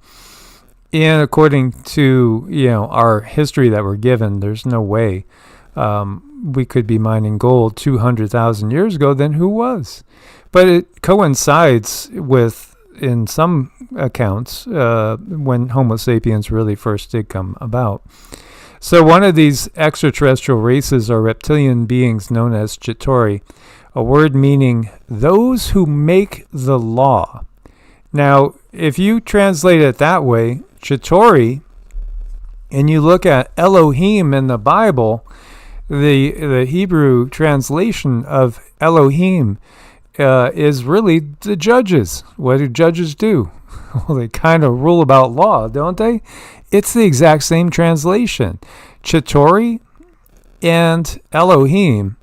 And according to our history that we're given, there's no way we could be mining gold 200,000 years ago. Then who was? But it coincides with in some accounts when Homo sapiens really first did come about. So one of these extraterrestrial races are reptilian beings known as Chitauri, a word meaning those who make the law. Now, if you translate it that way, Chitauri, and you look at Elohim in the Bible, the Hebrew translation of Elohim is really the judges. What do judges do? Well, they kind of rule about law, don't they? It's the exact same translation. Chitauri and Elohim,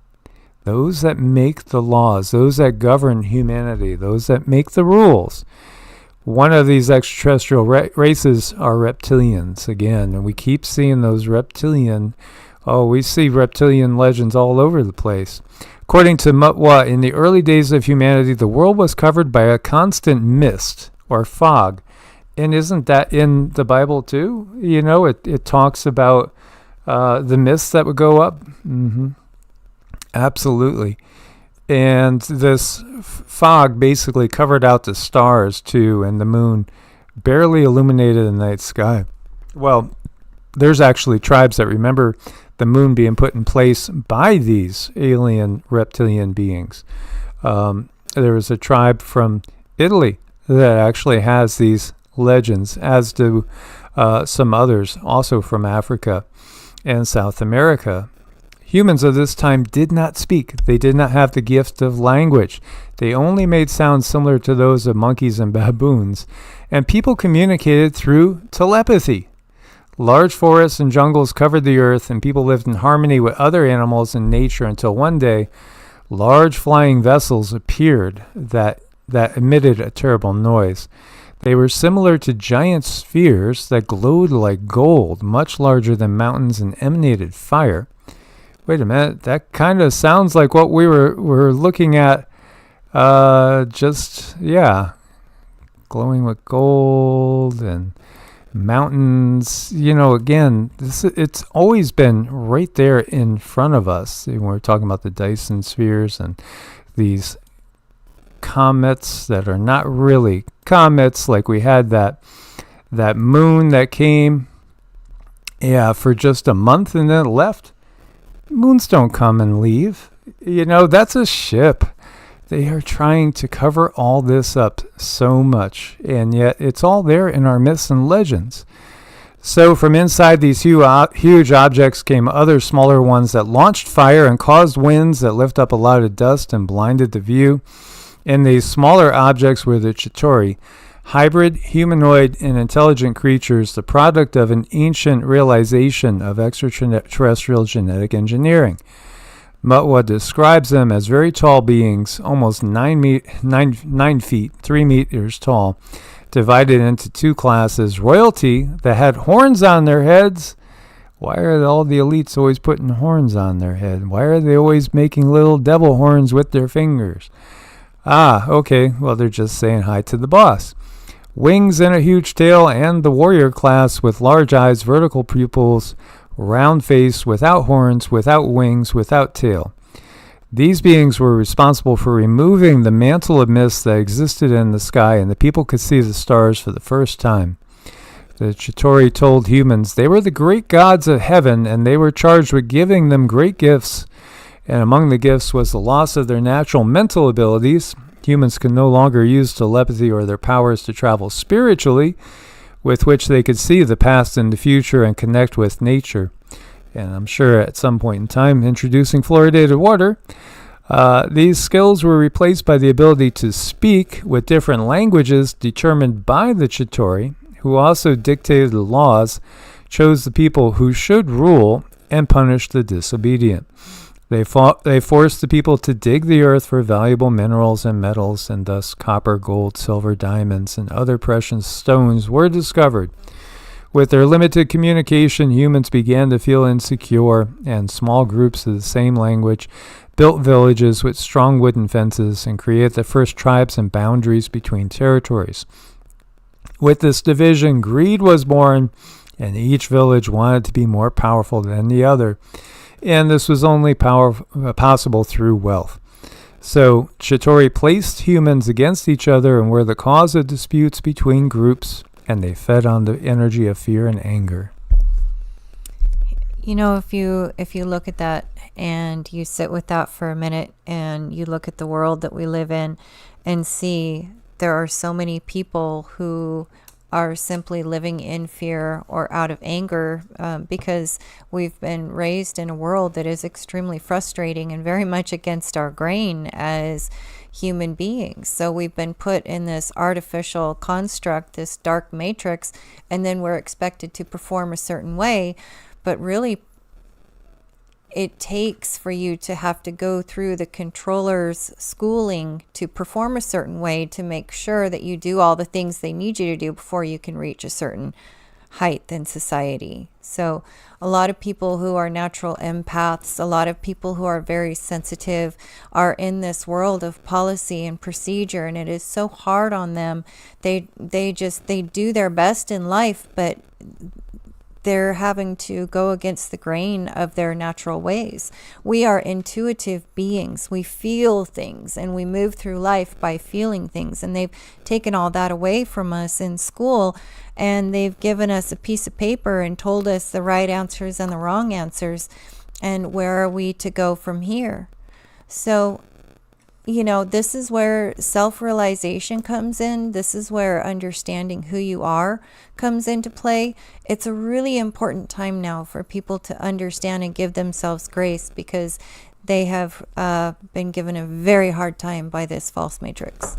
those that make the laws, those that govern humanity, those that make the rules. One of these extraterrestrial races are reptilians, again, and we keep seeing those reptilian. We see reptilian legends all over the place. According to Mutwa, in the early days of humanity, the world was covered by a constant mist or fog. And isn't that in the Bible too? You know, it talks about the mists that would go up. Absolutely. And this fog basically covered out the stars too, and the moon barely illuminated the night sky. Well, there's actually tribes that remember the moon being put in place by these alien reptilian beings. There was a tribe from Italy that actually has these legends, as do some others also from Africa and South America. Humans of this time did not speak. They did not have the gift of language. They only made sounds similar to those of monkeys and baboons, and people communicated through telepathy. Large forests and jungles covered the earth, and people lived in harmony with other animals and nature until one day, large flying vessels appeared that emitted a terrible noise. They were similar to giant spheres that glowed like gold, much larger than mountains, and emanated fire. Wait a minute, that kind of sounds like what we were looking at. Glowing with gold and mountains. You know, again, it's always been right there in front of us. When we're talking about the Dyson spheres and these comets that are not really comets, like we had that moon that came for just a month and then it left. Moons don't come and leave. You know, that's a ship. They are trying to cover all this up so much, and yet it's all there in our myths and legends. So from inside these huge objects came other smaller ones that launched fire and caused winds that lift up a lot of dust and blinded the view. And these smaller objects were the Chitauri, hybrid, humanoid, and intelligent creatures, the product of an ancient realization of extraterrestrial genetic engineering. Mutwa describes them as very tall beings, almost 9 feet, 3 meters tall, divided into two classes. Royalty that had horns on their heads. Why are all the elites always putting horns on their head? Why are they always making little devil horns with their fingers? Okay, well, they're just saying hi to the boss. Wings and a huge tail, and the warrior class with large eyes, vertical pupils, round face, without horns, without wings, without tail. These beings were responsible for removing the mantle of mist that existed in the sky, and the people could see the stars for the first time. The Chitauri told humans they were the great gods of heaven, and they were charged with giving them great gifts. And among the gifts was the loss of their natural mental abilities. Humans could no longer use telepathy or their powers to travel spiritually, with which they could see the past and the future and connect with nature. And I'm sure at some point in time, introducing fluoridated water, these skills were replaced by the ability to speak with different languages determined by the Chitauri, who also dictated the laws, chose the people who should rule, and punished the disobedient. They forced the people to dig the earth for valuable minerals and metals, and thus copper, gold, silver, diamonds, and other precious stones were discovered. With their limited communication, humans began to feel insecure, and small groups of the same language built villages with strong wooden fences and created the first tribes and boundaries between territories. With this division, greed was born, and each village wanted to be more powerful than the other. And this was only possible through wealth. So Chitauri placed humans against each other and were the cause of disputes between groups, and they fed on the energy of fear and anger. You know, if you look at that and you sit with that for a minute and you look at the world that we live in and see there are so many people who are simply living in fear or out of anger because we've been raised in a world that is extremely frustrating and very much against our grain as human beings. So we've been put in this artificial construct, this dark matrix, and then we're expected to perform a certain way. But really, it takes for you to have to go through the controller's schooling to perform a certain way to make sure that you do all the things they need you to do before you can reach a certain height in society. So a lot of people who are natural empaths, a lot of people who are very sensitive are in this world of policy and procedure, and it is so hard on them. They do their best in life, but they're having to go against the grain of their natural ways. We are intuitive beings. We feel things and we move through life by feeling things. And they've taken all that away from us in school, and they've given us a piece of paper and told us the right answers and the wrong answers. And where are we to go from here? So, you know, this is where self-realization comes in. This is where understanding who you are comes into play. It's a really important time now for people to understand and give themselves grace, because they have been given a very hard time by this false matrix.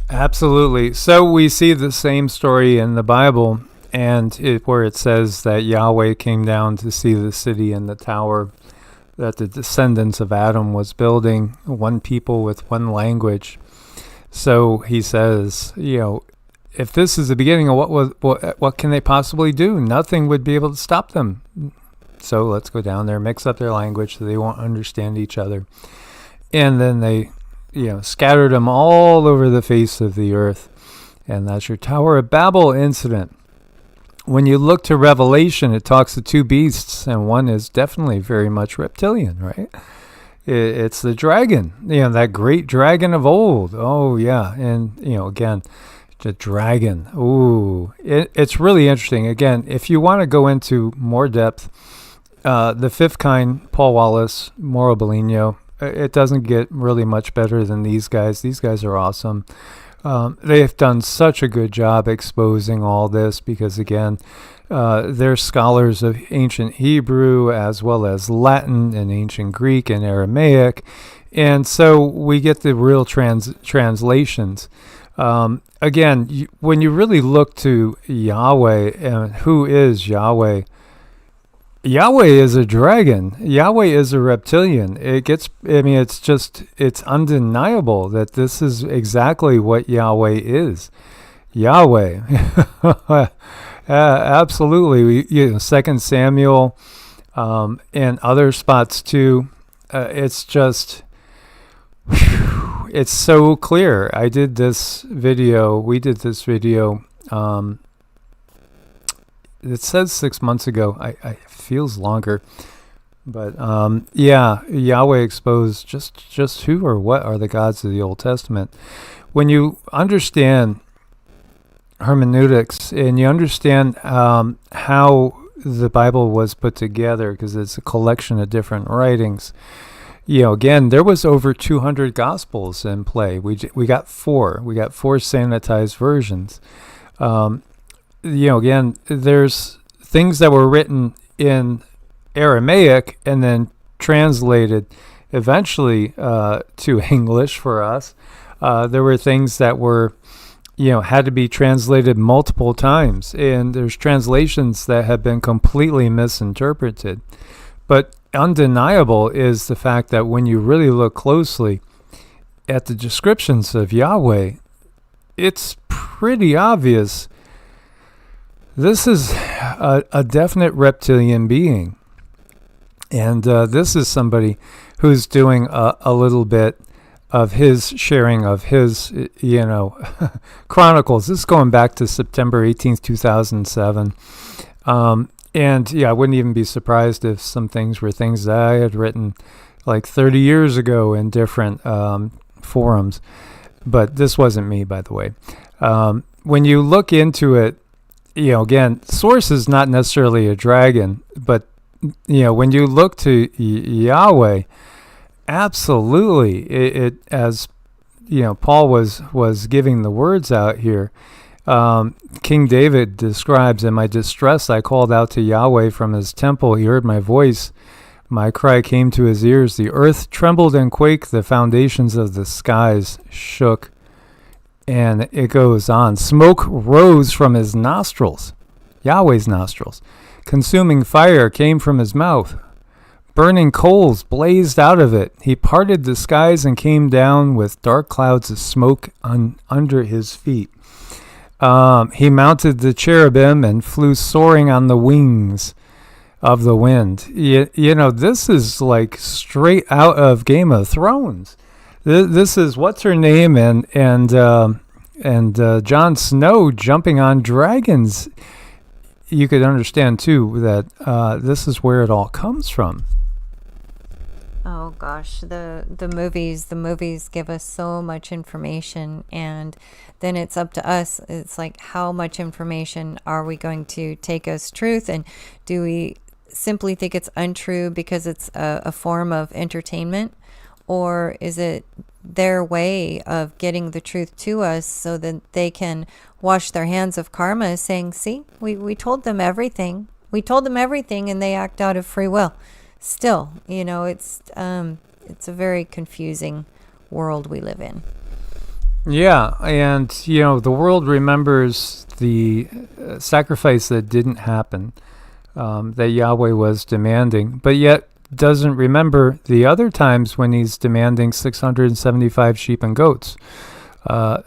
Absolutely. So we see the same story in the Bible, and where it says that Yahweh came down to see the city and the tower that the descendants of Adam was building, one people with one language. So he says, you know, if this is the beginning of what can they possibly do? Nothing would be able to stop them. So let's go down there, mix up their language so they won't understand each other. And then they, you know, scattered them all over the face of the earth. And that's your Tower of Babel incident. When you look to Revelation, it talks of two beasts, and one is definitely very much reptilian, right? It's the dragon, you know, that great dragon of old. Oh, yeah. And, you know, again, the dragon. Ooh, it's really interesting. Again, if you want to go into more depth, the fifth kind, Paul Wallace, Mauro Bellino, it doesn't get really much better than these guys. These guys are awesome. They've done such a good job exposing all this because, again, they're scholars of ancient Hebrew as well as Latin and ancient Greek and Aramaic. And so we get the real translations. Again, when you really look to Yahweh and who is Yahweh, Yahweh is a dragon. Yahweh is a reptilian. It's undeniable that this is exactly what Yahweh is. Yahweh. Absolutely. 2 Samuel and other spots too. It's just, it's so clear. We did this video. It says 6 months ago. I feels longer, but Yahweh exposed just who or what are the gods of the Old Testament. When you understand hermeneutics and you understand how the Bible was put together, because it's a collection of different writings. You know, again, there was over 200 Gospels in play. We got four. We got four sanitized versions. You know, again, there's things that were written in Aramaic and then translated eventually to English for us. There were things that were, you know, had to be translated multiple times, and there's translations that have been completely misinterpreted. But undeniable is the fact that when you really look closely at the descriptions of Yahweh, it's pretty obvious. This is a definite reptilian being. And this is somebody who's doing a little bit of his sharing of his, chronicles. This is going back to September 18th, 2007. And yeah, I wouldn't even be surprised if some things were things that I had written like 30 years ago in different forums. But this wasn't me, by the way. When you look into it, again, source is not necessarily a dragon, but when you look to Yahweh, absolutely, it as Paul was giving the words out here. King David describes, "In my distress I called out to Yahweh from his temple. He heard my voice. My cry came to his ears. The earth trembled and quaked. The foundations of the skies shook." And it goes on. "Smoke rose from his nostrils," Yahweh's nostrils. "Consuming fire came from his mouth. Burning coals blazed out of it. He parted the skies and came down with dark clouds of smoke under his feet. He mounted the cherubim and flew soaring on the wings of the wind." This is like straight out of Game of Thrones. This is what's her name and Jon Snow jumping on dragons. You could understand too that this is where it all comes from. Oh gosh, the movies give us so much information, and then it's up to us. It's like, how much information are we going to take as truth, and do we simply think it's untrue because it's a form of entertainment, or is it their way of getting the truth to us so that they can wash their hands of karma, saying, "See, we told them everything. We told them everything, and they act out of free will." Still, it's a very confusing world we live in. Yeah, and the world remembers the sacrifice that didn't happen, that Yahweh was demanding, but yet doesn't remember the other times when he's demanding 675 sheep and goats,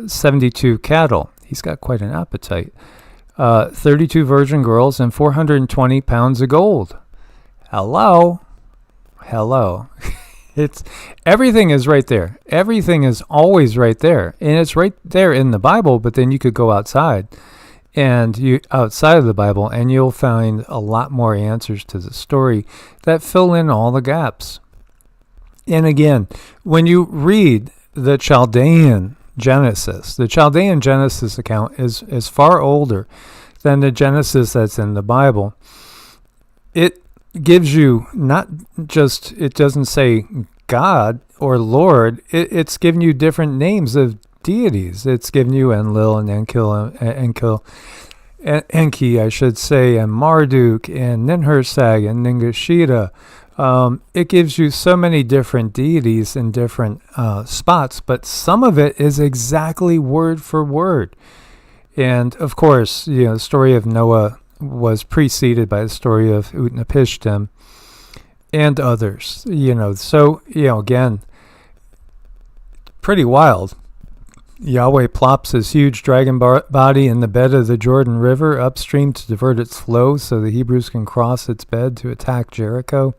72 cattle. He's got quite an appetite. 32 virgin girls and 420 pounds of gold. Hello. It's everything is right there. Everything is always right there, and it's right there in the Bible. But then you could go outside of the Bible, and you'll find a lot more answers to the story that fill in all the gaps. And again, when you read the Chaldean Genesis account is far older than the Genesis that's in the Bible. It gives you it doesn't say God or Lord, it's giving you different names of deities. It's giving you Enlil and Enki, I should say, and Marduk and Ninhursag and Ningishita. It gives you so many different deities in different spots, but some of it is exactly word for word. And of course, the story of Noah was preceded by the story of Utnapishtim and others, So, again, pretty wild. Yahweh plops his huge dragon body in the bed of the Jordan River upstream to divert its flow so the Hebrews can cross its bed to attack Jericho.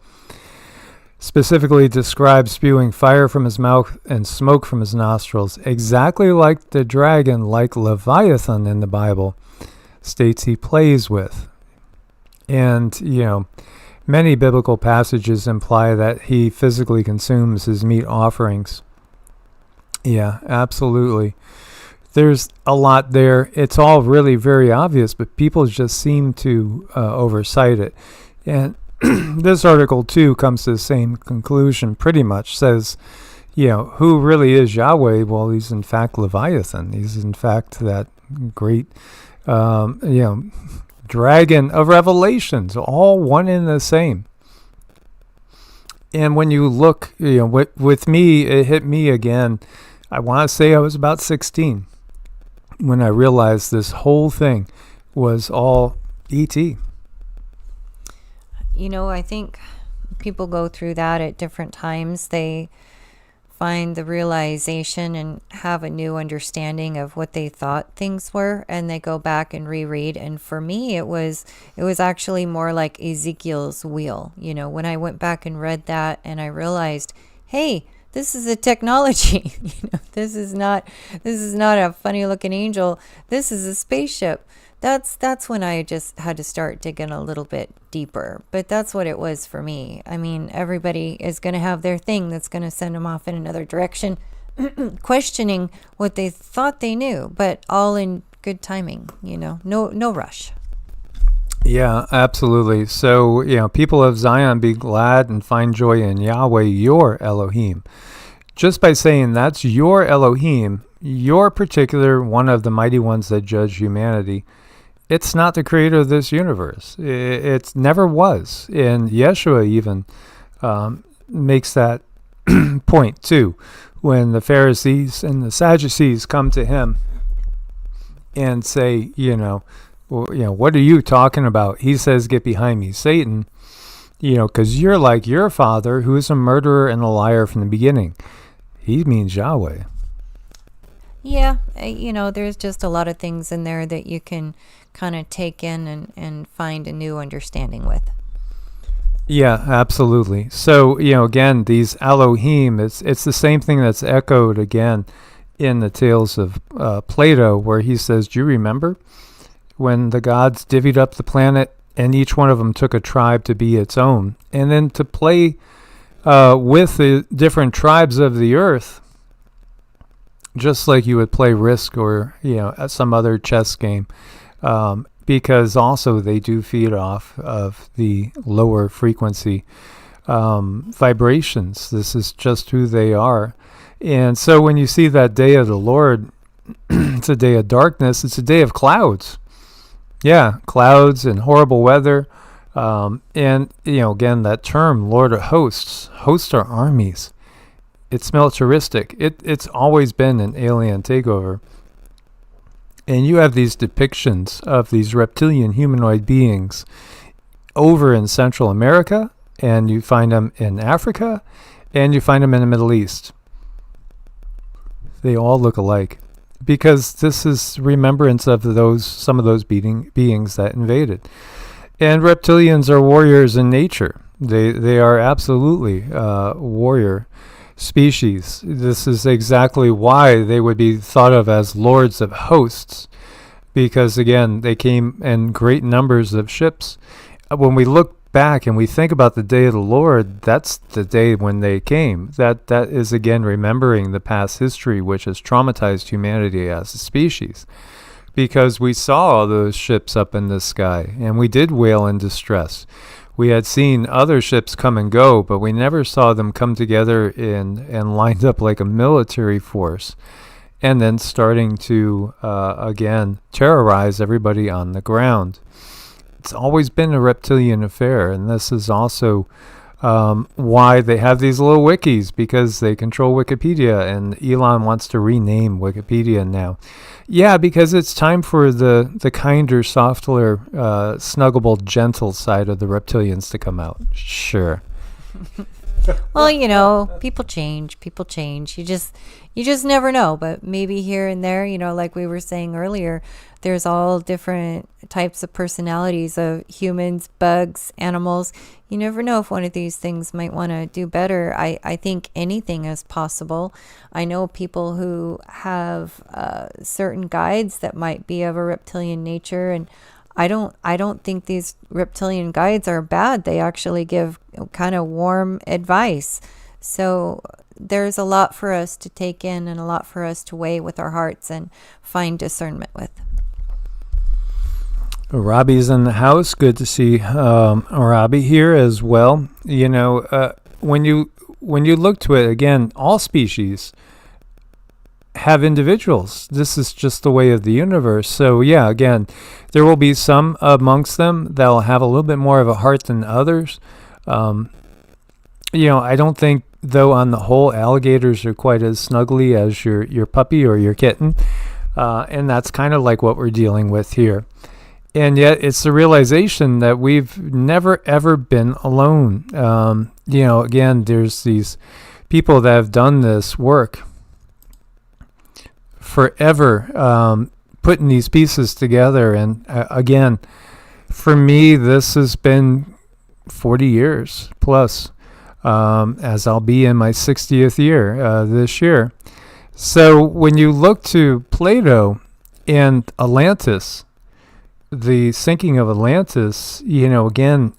Specifically describes spewing fire from his mouth and smoke from his nostrils, exactly like the dragon, like Leviathan in the Bible states he plays with. And, many biblical passages imply that he physically consumes his meat offerings. Yeah, absolutely. There's a lot there. It's all really very obvious, but people just seem to oversight it. And this article, too, comes to the same conclusion, pretty much. Says, who really is Yahweh? Well, he's in fact Leviathan. He's in fact that great dragon of Revelations, all one and the same. And when you look, with me, it hit me again. I want to say I was about 16 when I realized this whole thing was all E.T. I think people go through that at different times. They find the realization and have a new understanding of what they thought things were, and they go back and reread. And for me, it was actually more like Ezekiel's wheel. When I went back and read that, and I realized, hey, this is a technology. This is not a funny looking angel. This is a spaceship. that's when I just had to start digging a little bit deeper. But that's what it was for me. I mean, everybody is going to have their thing that's going to send them off in another direction, questioning what they thought they knew, but all in good timing, no rush. Yeah, absolutely. So, people of Zion, be glad and find joy in Yahweh, your Elohim. Just by saying that's your Elohim, your particular one of the mighty ones that judge humanity, it's not the creator of this universe. It never was. And Yeshua even makes that point too. When the Pharisees and the Sadducees come to him and say, what are you talking about? He says, get behind me, Satan, because you're like your father, who is a murderer and a liar from the beginning. He means Yahweh. Yeah, there's just a lot of things in there that you can kind of take in and find a new understanding with. Yeah, absolutely. So, again, these Elohim, it's the same thing that's echoed again in the tales of Plato, where he says, do you remember when the gods divvied up the planet and each one of them took a tribe to be its own, and then to play with the different tribes of the earth, just like you would play Risk or some other chess game, because also they do feed off of the lower frequency vibrations. This is just who they are. And so when you see that day of the Lord, it's a day of darkness. It's a day of clouds. Yeah, clouds and horrible weather. And, again, that term, Lord of Hosts. Hosts are armies. It's militaristic. It's always been an alien takeover. And you have these depictions of these reptilian humanoid beings over in Central America, and you find them in Africa, and you find them in the Middle East. They all look alike, because this is remembrance of some of those beings that invaded. And reptilians are warriors in nature. They are absolutely warrior species. This is exactly why they would be thought of as lords of hosts, because again, they came in great numbers of ships. When we look back and we think about the day of the Lord, that's the day when they came. That is again remembering the past history, which has traumatized humanity as a species, because we saw all those ships up in the sky and we did wail in distress. We had seen other ships come and go, but we never saw them come together and lined up like a military force, and then starting to, again, terrorize everybody on the ground. It's always been a reptilian affair, and this is also why they have these little wikis, because they control Wikipedia, and Elon wants to rename Wikipedia now. Yeah, because it's time for the kinder, softer, snuggable, gentle side of the reptilians to come out. Sure. Well, people change. You just never know. But maybe here and there, like we were saying earlier, there's all different types of personalities of humans, bugs, animals. You never know if one of these things might want to do better. I think anything is possible. I know people who have certain guides that might be of a reptilian nature, and I don't think these reptilian guides are bad. They actually give kind of warm advice. So there's a lot for us to take in and a lot for us to weigh with our hearts and find discernment with. Robbie's in the house. Good to see Robbie here as well. When you look to it, again, all species have individuals. This is just the way of the universe. So yeah, again, there will be some amongst them that will have a little bit more of a heart than others. I don't think, though, on the whole, alligators are quite as snuggly as your puppy or your kitten. And that's kind of like what we're dealing with here. And yet it's the realization that we've never, ever been alone. Again, there's these people that have done this work forever, putting these pieces together. And again, for me, this has been 40 years plus, as I'll be in my 60th year this year. So when you look to Plato and Atlantis, the sinking of Atlantis, again,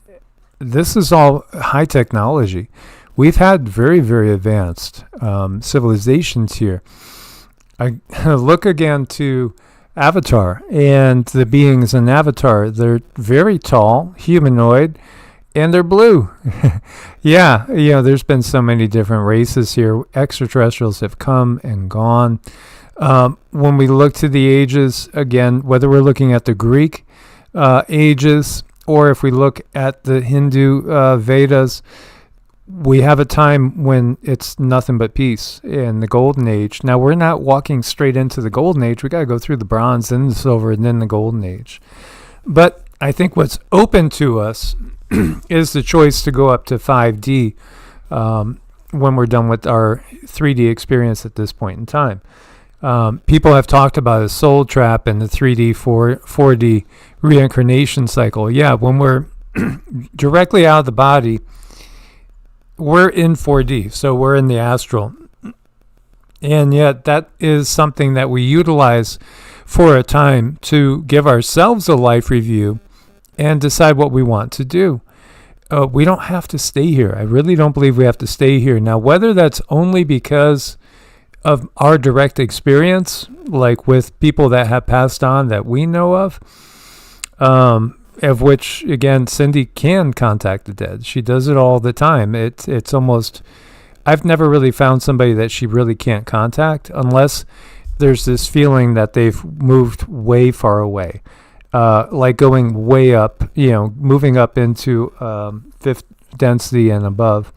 this is all high technology. We've had very, very advanced civilizations here. I look again to Avatar and the beings in Avatar. They're very tall, humanoid, and they're blue. Yeah, there's been so many different races here. Extraterrestrials have come and gone. When we look to the ages, again, whether we're looking at the Greek ages or if we look at the Hindu Vedas, we have a time when it's nothing but peace in the Golden Age. Now, we're not walking straight into the Golden Age. We got to go through the Bronze, then the Silver, and then the Golden Age. But I think what's open to us is the choice to go up to 5D when we're done with our 3D experience at this point in time. People have talked about a soul trap and the 3D, 4D reincarnation cycle. Yeah, when we're directly out of the body, we're in 4D, so we're in the astral. And yet that is something that we utilize for a time to give ourselves a life review and decide what we want to do. We don't have to stay here. I really don't believe we have to stay here. Now, whether that's only because of our direct experience, like with people that have passed on that we know of which, again, Cindy can contact the dead. She does it all the time. It's almost, I've never really found somebody that she really can't contact unless there's this feeling that they've moved way far away. Like going way up, moving up into fifth density and above.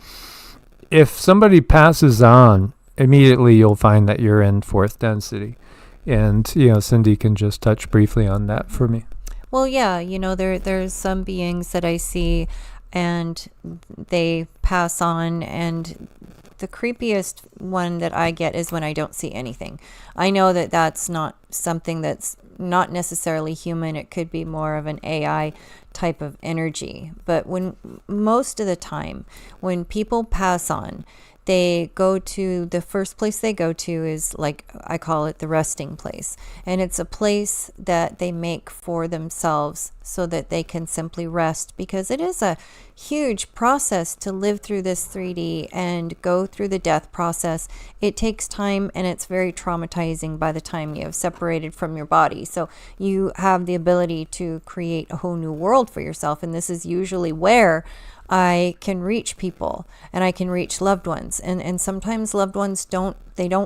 If somebody passes on, immediately you'll find that you're in fourth density. And, Cindy can just touch briefly on that for me. Well, yeah, there's some beings that I see and they pass on, and the creepiest one that I get is when I don't see anything. I know that that's not something that's not necessarily human. It could be more of an AI type of energy. But most of the time, when people pass on, they go to, the first place they go to is, like I call it, the resting place. And it's a place that they make for themselves so that they can simply rest, because it is a huge process to live through this 3D and go through the death process. It takes time, and it's very traumatizing by the time you have separated from your body. So you have the ability to create a whole new world for yourself. And this is usually where I can reach people and I can reach loved ones. And sometimes loved ones don't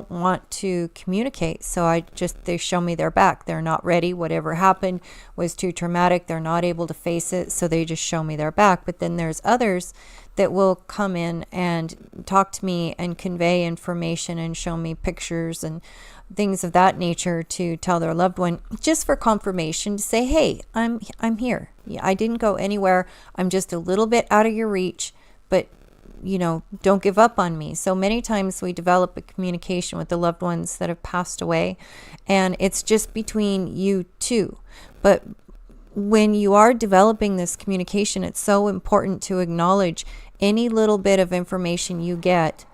want to communicate. So they show me their back. They're not ready. Whatever happened was too traumatic. They're not able to face it. So they just show me their back. But then there's others that will come in and talk to me and convey information and show me pictures and things of that nature to tell their loved one, just for confirmation, to say, hey, I'm here. Yeah, I didn't go anywhere. I'm just a little bit out of your reach, but don't give up on me. So many times we develop a communication with the loved ones that have passed away, and it's just between you two. But when you are developing this communication, it's so important to acknowledge any little bit of information you get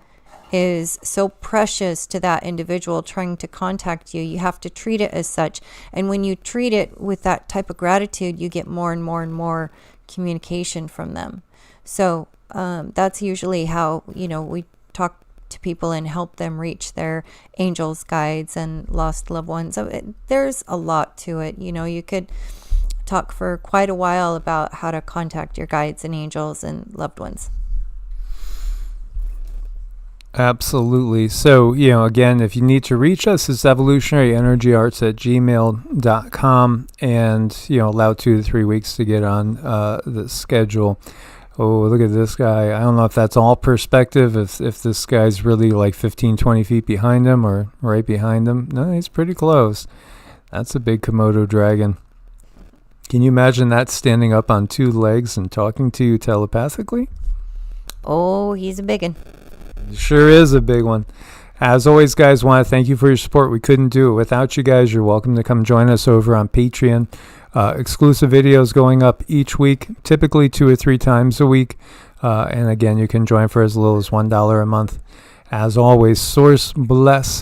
is so precious to that individual trying to contact you. You have to treat it as such. And when you treat it with that type of gratitude, you get more and more and more communication from them. So that's usually how, we talk to people and help them reach their angels, guides, and lost loved ones. So there's a lot to it. You could talk for quite a while about how to contact your guides and angels and loved ones. Absolutely. So, again, if you need to reach us, it's evolutionaryenergyarts@gmail.com, and, allow 2 to 3 weeks to get on the schedule. Oh, look at this guy. I don't know if that's all perspective, if this guy's really like 15, 20 feet behind him or right behind him. No, he's pretty close. That's a big Komodo dragon. Can you imagine that standing up on 2 legs and talking to you telepathically? Oh, he's a big one. Sure is a big one. As always, guys, want to thank you for your support. We couldn't do it without you guys. You're welcome to come join us over on Patreon. Exclusive videos going up each week, typically 2 or 3 times a week. And again, you can join for as little as $1 a month. As always, source bless